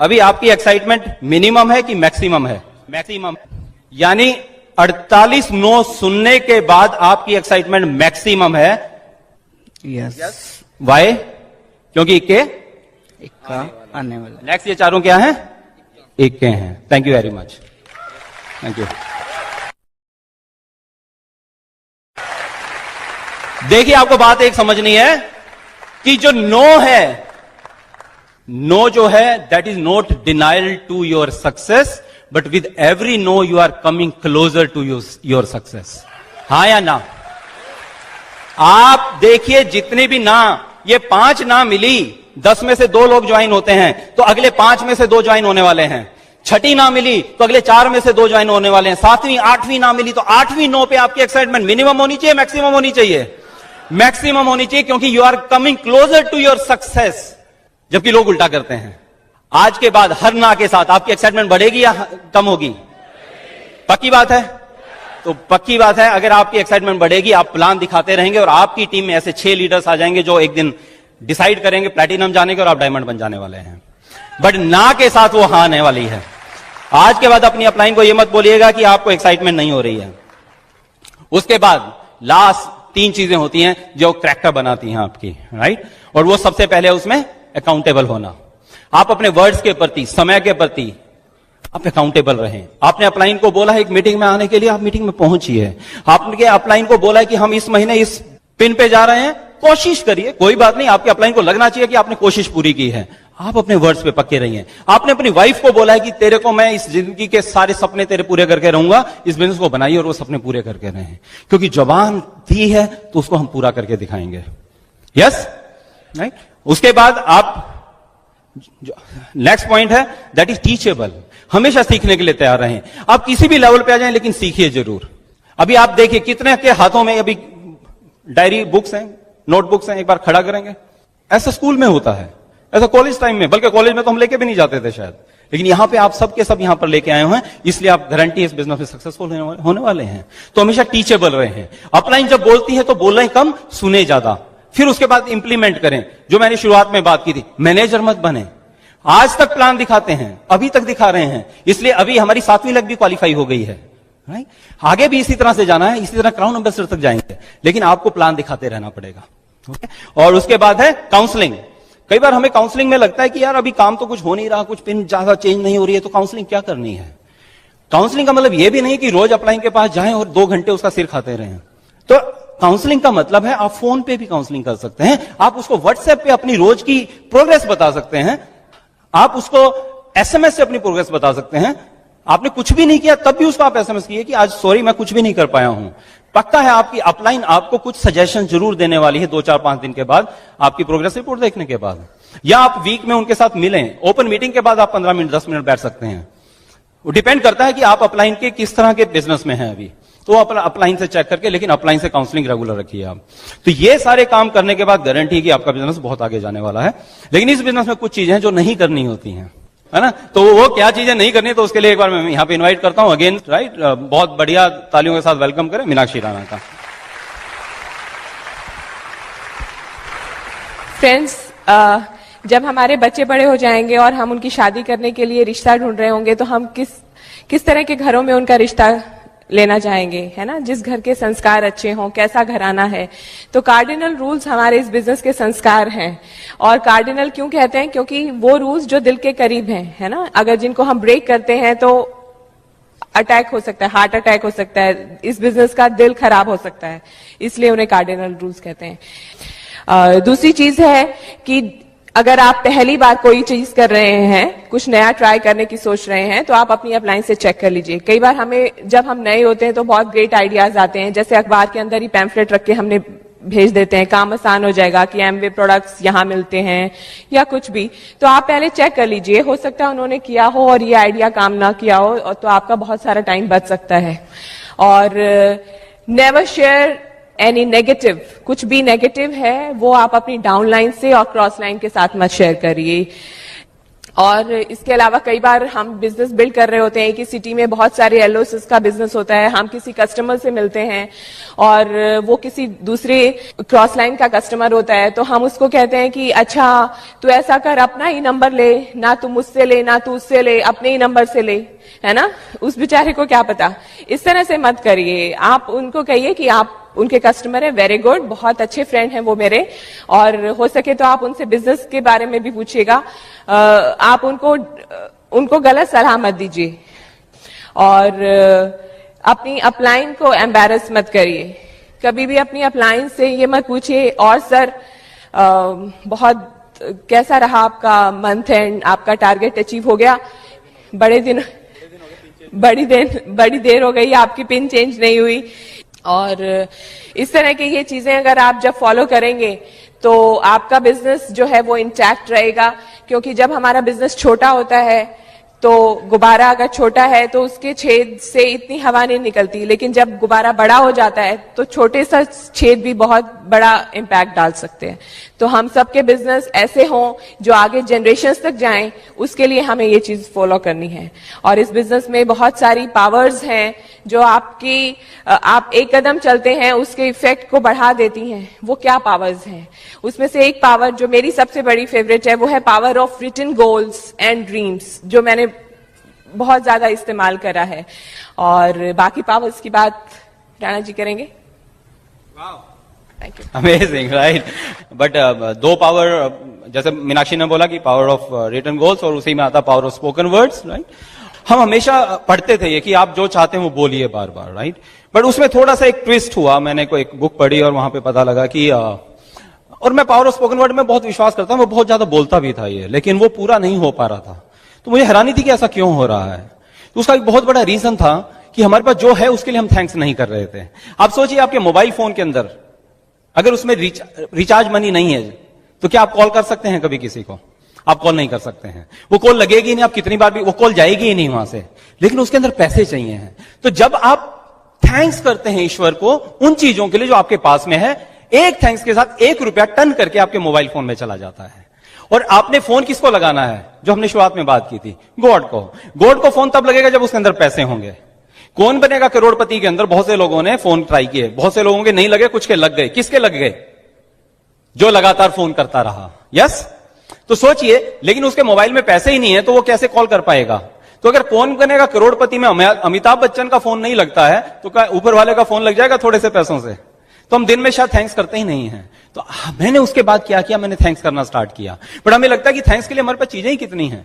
अभी आपकी एक्साइटमेंट मिनिमम है कि मैक्सिमम है? मैक्सिमम। यानी 48 नो सुनने के बाद आपकी एक्साइटमेंट मैक्सिमम है। यस। वाई? क्योंकि इक्के इक्का आने वाला। नेक्स्ट, ये चारों क्या हैं? इक्के हैं। Thank you very much. Thank you. देखिए, आपको बात एक समझनी है कि जो नो है, नो जो है that is not denial to your success, but with every no you are coming closer to your success. हां या ना? आप देखिए, जितने भी ना, ये 5 ना मिली, 10 में से 2 लोग ज्वाइन होते हैं, तो अगले 5 में से 2 ज्वाइन होने वाले हैं। छठी ना मिली तो अगले 4 में से 2 ज्वाइन होने वाले हैं। 7वीं 8वीं ना मिली तो 8वीं नो पे आपकी एक्साइटमेंट मिनिमम होनी चाहिए, मैक्सिमम होनी चाहिए? मैक्सिमम होनी चाहिए, क्योंकि you are coming closer to your success. जबकि लोग उल्टा करते हैं। आज के बाद हर ना के साथ आपकी एक्साइटमेंट बढ़ेगी या कम होगी? पक्की बात है? तो पक्की बात है, अगर आपकी एक्साइटमेंट बढ़ेगी, आप प्लान दिखाते रहेंगे और आपकी टीम में ऐसे 6 लीडर्स आ जाएंगे जो एक दिन डिसाइड करेंगे प्लैटिनम जाने के और आप डायमंड बन जाने वाले हैं। बट ना के साथ वो हाँ आने वाली है। आज के बाद अपनी अपलाइन को ये मत बोलिएगा कि आपको एक्साइटमेंट नहीं हो रही है। उसके बाद लास्ट 3 चीजें होती हैं जो क्रैकर बनाती हैं आपकी, राइट? और वो सबसे पहले उसमें अकाउंटेबल होना। आप अपने वर्ड्स के प्रति, समय के प्रति आप अकाउंटेबल रहें। आपने अपलाइन को बोला है एक मीटिंग में आने के लिए, आप मीटिंग में पहुंचिए। आपने अपलाइन को बोला है कि हम इस महीने इस पिन पे जा रहे हैं, कोशिश करिए। कोई बात नहीं, आपके अपलाइन को लगना चाहिए कि आपने कोशिश पूरी की है। आप अपने वर्ड्स पे पक्के रहिए। आपने अपनी वाइफ को बोला है कि तेरे को मैं इस जिंदगी के सारे सपने तेरे पूरे करके रहूंगा, इस बिजनेस को बनाइए और वो सपने पूरे करके रहें, क्योंकि जबान दी है तो उसको हम पूरा करके दिखाएंगे। Yes, right? उसके बाद आप, नेक्स्ट पॉइंट है दैट इज टीचेबल। हमेशा सीखने के लिए तैयार रहें। आप किसी भी लेवल पे आ जाएं, लेकिन सीखिए जरूर। अभी आप देखिए कितने के हाथों में अभी डायरी बुक्स हैं, नोटबुक्स हैं, एक बार खड़ा करेंगे। ऐसा स्कूल में होता है, ऐसा कॉलेज टाइम में, बल्कि कॉलेज में तो हम लेके भी नहीं जाते थे शायद, लेकिन यहां पे आप सब के सब यहां पर लेके आए हुए हैं, इसलिए आप गारंटी इस बिजनेस में सक्सेसफुल होने वाले हैं। तो हमेशा टीचेबल रहे। अपलाइन जब बोलती है तो बोलें कम, सुने ज्यादा, फिर उसके बाद इंप्लीमेंट करें। जो मैंने शुरुआत में बात की थी, मैनेजर मत बने। आज तक प्लान दिखाते हैं, अभी तक दिखा रहे हैं, इसलिए अभी हमारी 7वीं लग भी क्वालिफाई हो गई है, राइट? आगे भी इसी तरह से जाना है, इसी तरह क्राउन एम्बेसडर तक जाएंगे, लेकिन आपको प्लान दिखाते रहना पड़ेगा। ओके? और उसके बाद है काउंसलिंग। कई बार हमें काउंसलिंग में लगता है कि यार अभी काम तो कुछ हो नहीं रहा, कुछ पिन ज्यादा चेंज नहीं हो रही है, तो काउंसलिंग क्या करनी है? काउंसलिंग का मतलब यह भी नहीं कि रोज अपलाइन के पास जाएं और 2 घंटे उसका सिर खाते रहें। तो काउंसलिंग का मतलब है आप फोन पे भी काउंसलिंग कर सकते हैं, आप उसको व्हाट्सएप पे अपनी रोज की प्रोग्रेस बता सकते हैं, आप उसको एसएमएस से अपनी प्रोग्रेस बता सकते हैं। आपने कुछ भी नहीं किया तब भी उसको आप एसएमएस किए कि आज सॉरी मैं कुछ भी नहीं कर पाया हूं। पक्का है आपकी अपलाइन आपको कुछ सजेशन जरूर देने वाली है 2-4-5 दिन के बाद, आपकी प्रोग्रेस रिपोर्ट देखने के बाद, या आप वीक में उनके साथ मिलें। ओपन मीटिंग के बाद आप 15 मिनट 10 मिनट बैठ सकते हैं। वो डिपेंड करता है कि आप अपलाइन के किस तरह के बिजनेस में हैं अभी, तो अपलाइन से चेक करके, लेकिन अपलाइन से काउंसलिंग रेगुलर रखिए आप। तो ये सारे काम करने के बाद गारंटी कि आपका बिजनेस बहुत आगे जाने वाला है। लेकिन इस बिजनेस में कुछ चीजें हैं जो नहीं करनी होती हैं, है ना? तो वो क्या चीजें नहीं करनी, तो उसके लिए एक बार मैं यहां पे इनवाइट करता हूं अगेन, राइट? बहुत बढ़िया तालियों के साथ वेलकम करें मीनाक्षी राणा का। फ्रेंड्स, जब हमारे बच्चे बड़े हो जाएंगे और हम उनकी शादी करने के लिए रिश्ता ढूंढ रहे होंगे, तो हम किस तरह के घरों में उनका रिश्ता लेना चाहेंगे, है ना? जिस घर के संस्कार अच्छे हों, कैसा घराना है। तो कार्डिनल रूल्स हमारे इस बिजनेस के संस्कार हैं। और कार्डिनल क्यों कहते हैं? क्योंकि वो रूल्स जो दिल के करीब हैं, है ना? अगर जिनको हम ब्रेक करते हैं तो अटैक हो सकता है, हार्ट अटैक हो सकता है, इस बिजनेस का दिल खराब हो सकता है, इसलिए उन्हें कार्डिनल रूल्स कहते हैं। दूसरी चीज है कि अगर आप पहली बार कोई चीज कर रहे हैं, कुछ नया ट्राई करने की सोच रहे हैं, तो आप अपनी अपलाइन से चेक कर लीजिए। कई बार जब हम नए होते हैं तो बहुत ग्रेट आइडियाज आते हैं, जैसे अखबार के अंदर ही पैम्फलेट रख के हमने भेज देते हैं, काम आसान हो जाएगा कि एमवे प्रोडक्ट्स यहाँ मिलते हैं या कुछ भी। तो आप पहले चेक कर लीजिए, हो सकता है उन्होंने किया हो और ये आइडिया काम ना किया हो, और तो आपका बहुत सारा टाइम बच सकता है। और नेवर शेयर एनी नेगेटिव, कुछ भी नेगेटिव है वो आप अपनी डाउनलाइन से और क्रॉस लाइन के साथ मत शेयर करिए। और इसके अलावा कई बार हम बिजनेस बिल्ड कर रहे होते हैं कि सिटी में बहुत सारे एलओएस का बिजनेस होता है, हम किसी कस्टमर से मिलते हैं और वो किसी दूसरे क्रॉस लाइन का कस्टमर होता है, तो हम उसको कहते हैं कि अच्छा तू ऐसा कर, अपना ही नंबर ले, ना तू मुझसे ले ना तू उससे ले, अपने ही नंबर से ले, है ना, उस बेचारे को क्या पता। इस तरह से मत करिए, आप उनको कहिए कि आप उनके कस्टमर है, वेरी गुड, बहुत अच्छे फ्रेंड हैं वो मेरे, और हो सके तो आप उनसे बिजनेस के बारे में भी पूछिएगा। आप उनको गलत सलाह मत दीजिए और अपनी अपलाइन को एम्बैरस मत करिए। कभी भी अपनी अपलाइन से ये मत पूछिए और सर बहुत कैसा रहा आपका मंथ एंड, आपका टारगेट अचीव हो गया, बड़ी देर हो गई, आपकी पिन चेंज नहीं हुई। और इस तरह की ये चीजें अगर आप जब फॉलो करेंगे तो आपका बिजनेस जो है वो इंटैक्ट रहेगा, क्योंकि जब हमारा बिजनेस छोटा होता है तो गुब्बारा अगर छोटा है तो उसके छेद से इतनी हवा नहीं निकलती, लेकिन जब गुब्बारा बड़ा हो जाता है तो छोटे सा छेद भी बहुत बड़ा इम्पैक्ट डाल सकते हैं। तो हम सबके बिजनेस ऐसे हों जो आगे जनरेशंस तक जाएं, उसके लिए हमें ये चीज फॉलो करनी है। और इस बिजनेस में बहुत सारी पावर्स हैं जो आप एक कदम चलते हैं उसके इफेक्ट को बढ़ा देती हैं। वो क्या पावर्स हैं? उसमें से एक पावर जो मेरी सबसे बड़ी फेवरेट है वो है power of written goals and dreams, जो मैंने बहुत ज्यादा इस्तेमाल करा है। और बाकी पावर्स की बात राणा जी करेंगे। Thank you. Amazing, right. But दो पावर, जैसे मीनाक्षी ने बोला कि पावर ऑफ रिटन गोल्स, और उसी में आता power of spoken words, right. हम हमेशा पढ़ते थे ये कि आप जो चाहते हैं वो बोलिए बार बार, राइट। बट उसमें थोड़ा सा एक ट्विस्ट हुआ, मैंने कोई एक बुक पढ़ी और वहां पे पता लगा कि और मैं पावर ऑफ स्पोकन वर्ड में बहुत विश्वास करता हूं, वो बहुत ज्यादा बोलता भी था ये, लेकिन वो पूरा नहीं हो पा रहा था। तो मुझे हैरानी थी कि ऐसा क्यों हो रहा है। तो उसका एक बहुत बड़ा रीजन था कि हमारे पास जो है उसके लिए हम थैंक्स नहीं कर रहे थे। आप सोचिए, आपके मोबाइल फोन के अंदर अगर उसमें रिचार्ज मनी नहीं है तो क्या आप कॉल कर सकते हैं कभी किसी को? आप कॉल नहीं कर सकते हैं, वो कॉल लगेगी नहीं, आप कितनी बार भी वो कॉल जाएगी ही नहीं वहां से, लेकिन उसके अंदर पैसे चाहिए हैं। तो जब आप थैंक्स करते हैं ईश्वर को उन चीजों के लिए जो आपके पास में है, एक थैंक्स के साथ 1 रुपया टन करके आपके मोबाइल फोन में चला जाता है। और आपने फोन किसको लगाना है? जो हमने शुरुआत में बात की थी, गॉड को। गॉड को फोन तब लगेगा जब उसके अंदर पैसे होंगे। कौन बनेगा करोड़पति के अंदर? बहुत से लोगों ने फोन ट्राई किए, बहुत से लोगों के नहीं लगे, कुछ के लग गए। किसके लग गए? जो लगातार फोन करता रहा। यस। तो सोचिए, लेकिन उसके मोबाइल में पैसे ही नहीं है तो वो कैसे कॉल कर पाएगा? तो अगर कौन बनेगा करोड़पति में अमिताभ बच्चन का फोन नहीं लगता है तो क्या ऊपर वाले का फोन लग जाएगा थोड़े से पैसों से? तो हम दिन में शायद थैंक्स करते ही नहीं हैं। तो मैंने उसके बाद क्या किया, मैंने थैंक्स करना स्टार्ट किया। बट हमें लगता है कि थैंक्स के लिए हमारे पास चीजें ही कितनी हैं।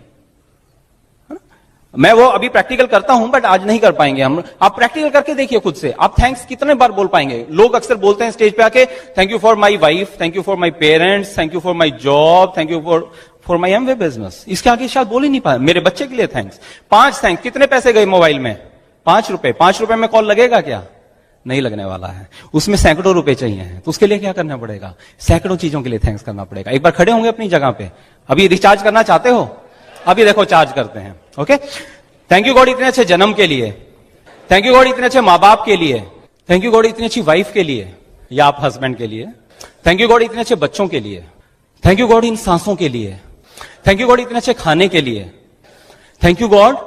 मैं वो अभी प्रैक्टिकल करता हूं बट आज नहीं कर पाएंगे हम। आप प्रैक्टिकल करके देखिए खुद से, आप थैंक्स कितने बार बोल पाएंगे? लोग अक्सर बोलते हैं स्टेज पे आके, thank you for my wife, thank you for my parents, thank you for my job, thank you for my Amway business. इसके आगे शायद बोल ही नहीं पाए। मेरे बच्चे के लिए थैंक्स, 5 थैंक्स। कितने पैसे गए मोबाइल में? 5 रुपए। 5 रुपए में कॉल लगेगा क्या? नहीं लगने वाला है। उसमें सैकड़ों रुपए चाहिए हैं। तो उसके लिए क्या करना पड़ेगा? सैकड़ों चीजों के लिए थैंक्स करना पड़ेगा। एक बार खड़े होंगे अपनी जगह पे। अभी रिचार्ज करना चाहते हो? अभी देखो चार्ज करते हैं। ओके, थैंक यू गॉड इतने अच्छे जन्म के लिए, थैंक यू गॉड इतने अच्छे माँ बाप के लिए, थैंक यू गॉड इतनी अच्छी वाइफ के लिए या आप हस्बैंड के लिए, थैंक यू गॉड इतने अच्छे बच्चों के लिए, थैंक यू गॉड इन सांसों के लिए, थैंक यू गॉड इतने अच्छे खाने के लिए, थैंक यू गॉड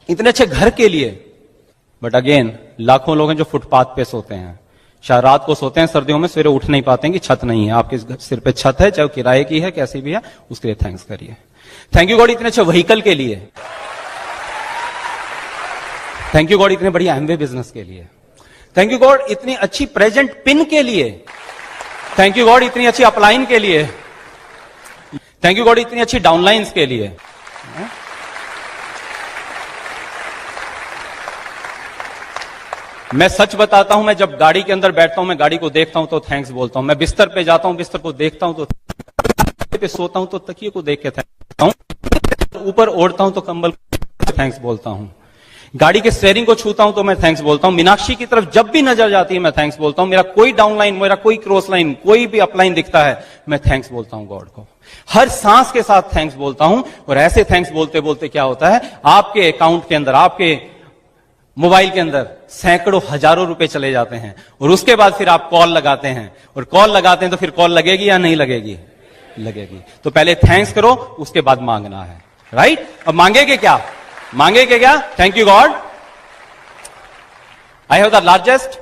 इतने अच्छे घर के लिए। बट अगेन, लाखों लोग हैं जो फुटपाथ पे सोते हैं, शायद रात को सोते हैं सर्दियों में, सवेरे उठ नहीं पाते हैं कि छत नहीं है। आपके सिर पे छत है, चाहे किराए की है, कैसी भी है, उसके लिए थैंक्स करिए। थैंक यू गॉड इतने अच्छे व्हीकल के लिए, थैंक यू गॉड इतने बढ़िया एमवे बिजनेस के लिए, थैंक यू गॉड इतनी अच्छी प्रेजेंट पिन के लिए, थैंक यू गॉड इतनी अच्छी अपलाइन के लिए, थैंक यू गॉड इतनी अच्छी डाउनलाइंस के लिए। मैं सच बताता हूं, मैं जब गाड़ी के अंदर बैठता हूं, मैं गाड़ी को देखता हूं तो थैंक्स बोलता हूं। मैं बिस्तर पे जाता हूं, बिस्तर को देखता हूं तो पे सोता हूं तो तकिए को देख के थैंक्स बोलता हूं। ऊपर ओढ़ता हूं तो कंबल थैंक्स बोलता हूं। गाड़ी के स्टीयरिंग को छूता हूं तो मैं थैंक्स बोलता हूं। मीनाक्षी की तरफ जब भी नजर जाती है मैं थैंक्स बोलता हूं। मेरा कोई डाउन लाइन, मेरा कोई क्रॉस लाइन, कोई भी अपलाइन दिखता है, मैं थैंक्स बोलता हूं गॉड को। हर सांस के साथ थैंक्स बोलता हूं। और ऐसे थैंक्स बोलते बोलते क्या होता है, आपके अकाउंट के अंदर, आपके मोबाइल के अंदर सैकड़ों हजारों रुपए चले जाते हैं। और उसके बाद फिर आप कॉल लगाते हैं, और कॉल लगाते हैं तो फिर कॉल लगेगी या नहीं लगेगी? लगेगी। तो पहले थैंक्स करो, उसके बाद मांगना है। राइट? अब मांगेंगे क्या? मांगेंगे क्या? Thank you God, I have the largest,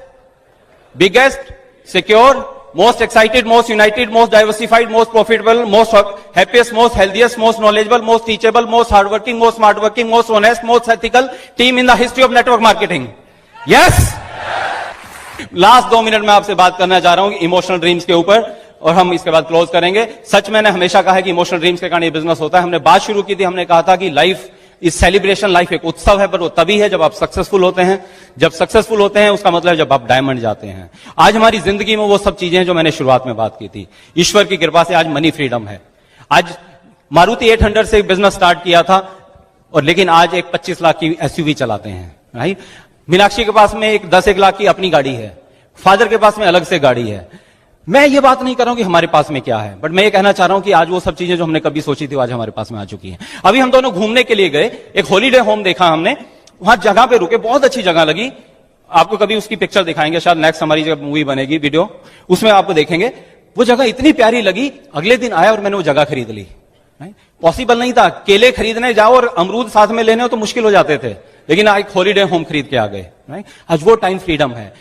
biggest, secure, most excited, most united, most diversified, most profitable, most happiest, most healthiest, most knowledgeable, most teachable, most hardworking, most smartworking, most honest, most ethical team in the history of network marketing. Yes? Last 2 minute में आपसे बात करना चाह रहा हूं emotional dreams के ऊपर, और हम इसके बाद क्लोज करेंगे। सच मैंने हमेशा कहा है कि इमोशनल ड्रीम्स के कारण ये बिजनेस होता है। हमने बात शुरू की थी, हमने कहा था कि लाइफ इस सेलिब्रेशन, लाइफ एक उत्सव है, पर वो तभी है जब आप सक्सेसफुल होते हैं। जब सक्सेसफुल होते हैं उसका मतलब जब आप डायमंड जाते हैं। आज हमारी जिंदगी में वो सब चीजें हैं जो मैंने शुरुआत में बात की थी। ईश्वर की कृपा से आज मनी फ्रीडम है। आज मारुति 800 से बिजनेस स्टार्ट किया था, और लेकिन आज एक 25 लाख की एसयूवी चलाते हैं, राइट? मीनाक्षी के पास में एक 10-1 लाख की अपनी गाड़ी है, फादर के पास में अलग से गाड़ी है। मैं ये बात नहीं कर रहा हूं कि हमारे पास में क्या है, बट मैं ये कहना चाह रहा हूं कि आज वो सब चीजें जो हमने कभी सोची थी आज हमारे पास में आ चुकी हैं। अभी हम दोनों घूमने के लिए गए, एक हॉलीडे होम देखा हमने, वहां जगह पे रुके, बहुत अच्छी जगह लगी। आपको कभी उसकी पिक्चर दिखाएंगे, शायद नेक्स्ट हमारी जब मूवी बनेगी वीडियो, उसमें आपको देखेंगे। वो जगह इतनी प्यारी लगी, अगले दिन आया और मैंने वो जगह खरीद ली। पॉसिबल नहीं था, केले खरीदने जाओ और अमरूद साथ में लेने हो तो मुश्किल हो जाते थे, लेकिन आज हॉलीडे होम खरीद के आ गए, राइट? आज वो टाइम फ्रीडम है,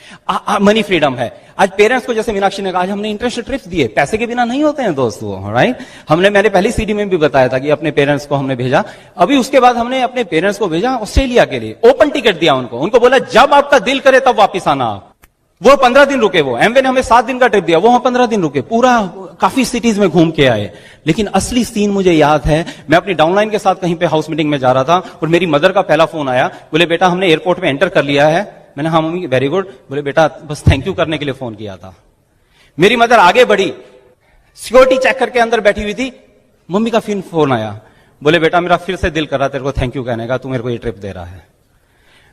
मनी फ्रीडम है। आज पेरेंट्स को, जैसे मीनाक्षी ने कहा, आज हमने इंटरनेशनल ट्रिप्स दिए, पैसे के बिना नहीं होते हैं दोस्तों, राइट? मैंने पहली सीडी में भी बताया था कि अपने पेरेंट्स को हमने भेजा। अभी उसके बाद हमने अपने पेरेंट्स को भेजा ऑस्ट्रेलिया के लिए, ओपन टिकट दिया उनको बोला जब आपका दिल करे तब वापिस आना आप। वो 15 दिन रुके, वो एमवे ने हमें 7 दिन का ट्रिप दिया, वो 15 दिन रुके, पूरा काफी सिटीज में घूम के आए। लेकिन असली सीन मुझे याद है, मैं अपनी डाउनलाइन के साथ कहीं पे हाउस मीटिंग में जा रहा था और मेरी मदर का पहला फोन आया, बोले बेटा हमने एयरपोर्ट में एंटर कर लिया है। मैंने हाँ मम्मी वेरी गुड। बोले बेटा बस थैंक यू करने के लिए फोन किया था। मेरी मदर आगे बढ़ी, सिक्योरिटी चेक करके अंदर बैठी हुई थी, मम्मी का फिर फोन आया, बोले बेटा मेरा फिर से दिल कर रहा तेरे को थैंक यू कहने का, तू मेरे को ये ट्रिप दे रहा है।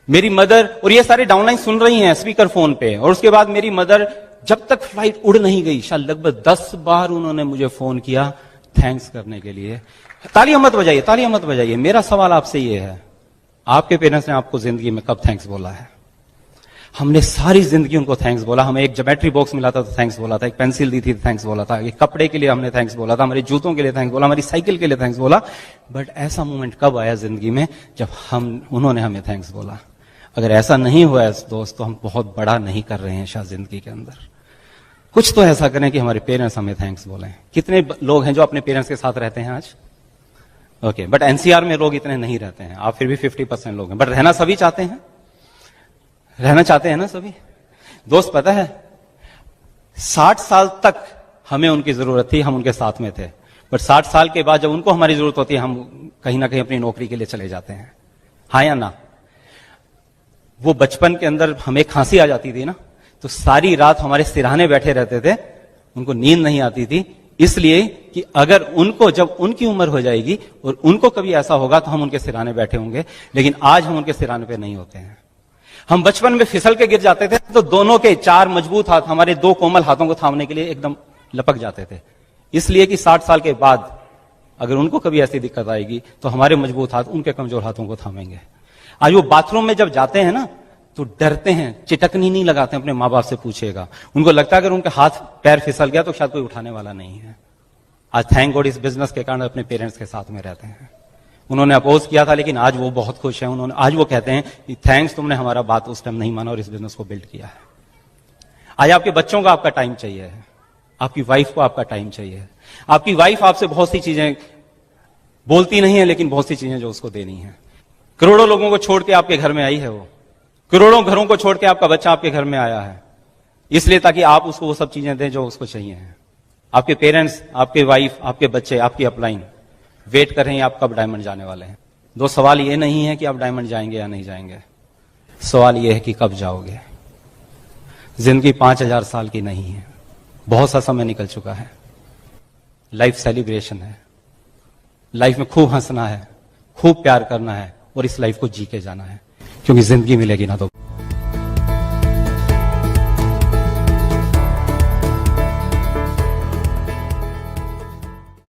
मेरी मदर, और ये सारे डाउनलाइन सुन रही हैं स्पीकर फोन पे, और उसके बाद मेरी मदर जब तक फ्लाइट उड़ नहीं गई, शायद लगभग 10 बार उन्होंने मुझे फोन किया थैंक्स करने के लिए। तालियां मत बजाइए, तालियां मत बजाइए। मेरा सवाल आपसे ये है, आपके पेरेंट्स ने आपको जिंदगी में कब थैंक्स बोला है? हमने सारी जिंदगी उनको थैंक्स बोला। हमें एक ज्योमेट्री बॉक्स मिला था तो थैंक्स बोला था, एक पेंसिल दी थी तो थैंक्स बोला था, एक कपड़े के लिए हमने थैंक्स बोला था, हमारे जूतों के लिए थैंक्स बोला, हमारी साइकिल के लिए थैंक्स बोला। बट ऐसा मोमेंट कब आया जिंदगी में जब उन्होंने हमें थैंक्स बोला? अगर ऐसा नहीं हुआ है दोस्त, तो हम बहुत बड़ा नहीं कर रहे हैं शायद जिंदगी के अंदर। कुछ तो ऐसा करें कि हमारे पेरेंट्स हमें थैंक्स बोलें। कितने लोग हैं जो अपने पेरेंट्स के साथ रहते हैं आज? ओके, बट एनसीआर में लोग इतने नहीं रहते हैं, आप फिर भी 50% लोग हैं, बट रहना सभी चाहते हैं, रहना चाहते हैं ना सभी दोस्त? पता है 60 साल तक हमें उनकी जरूरत थी, हम उनके साथ में थे, बट 60 साल के बाद जब उनको हमारी जरूरत होती है, हम कहीं ना कहीं अपनी नौकरी के लिए चले जाते हैं। हाँ या ना? वो बचपन के अंदर हमें खांसी आ जाती थी ना, तो सारी रात हमारे सिरहाने बैठे रहते थे, उनको नींद नहीं आती थी, इसलिए कि अगर उनको, जब उनकी उम्र हो जाएगी और उनको कभी ऐसा होगा तो हम उनके सिरहाने बैठे होंगे। लेकिन आज हम उनके सिरहाने पे नहीं होते हैं। हम बचपन में फिसल के गिर जाते थे तो दोनों के 4 मजबूत हाथ हमारे 2 कोमल हाथों को थामने के लिए एकदम लपक जाते थे, इसलिए कि 60 साल के बाद अगर उनको कभी ऐसी दिक्कत आएगी तो हमारे मजबूत हाथ उनके कमजोर हाथों को थामेंगे। आज वो बाथरूम में जब जाते हैं ना तो डरते हैं, चिटकनी नहीं लगाते हैं, अपने माँ बाप से पूछेगा। उनको लगता है अगर उनके हाथ पैर फिसल गया तो शायद कोई उठाने वाला नहीं है। आज थैंक गॉड इस बिजनेस के कारण अपने पेरेंट्स के साथ में रहते हैं। उन्होंने अपोज किया था लेकिन आज वो बहुत खुश हैं। आज वो कहते हैं कि थैंक्स, तुमने हमारा बात उस टाइम नहीं माना और इस बिजनेस को बिल्ड किया है। आज आपके बच्चों का आपका टाइम चाहिए है, आपकी वाइफ को आपका टाइम चाहिए। आपकी वाइफ आपसे बहुत सी चीजें बोलती नहीं है, लेकिन बहुत सी चीजें जो उसको देनी है। करोड़ों लोगों को छोड़ के आपके घर में आई है, वो करोड़ों घरों को छोड़ के आपका बच्चा आपके घर में आया है, इसलिए ताकि आप उसको वो सब चीजें दें जो उसको चाहिए है। आपके पेरेंट्स, आपके वाइफ, आपके बच्चे, आपकी अपलाइन वेट कर रहे हैं आप कब डायमंड जाने वाले हैं। दो सवाल ये नहीं है कि आप डायमंड जाएंगे या नहीं जाएंगे, सवाल ये है कि कब जाओगे। जिंदगी 5000 साल की नहीं है, बहुत सा समय निकल चुका है। लाइफ सेलिब्रेशन है, लाइफ में खूब हंसना है, खूब प्यार करना है और इस लाइफ को जी के जाना है, क्योंकि जिंदगी मिलेगी ना तो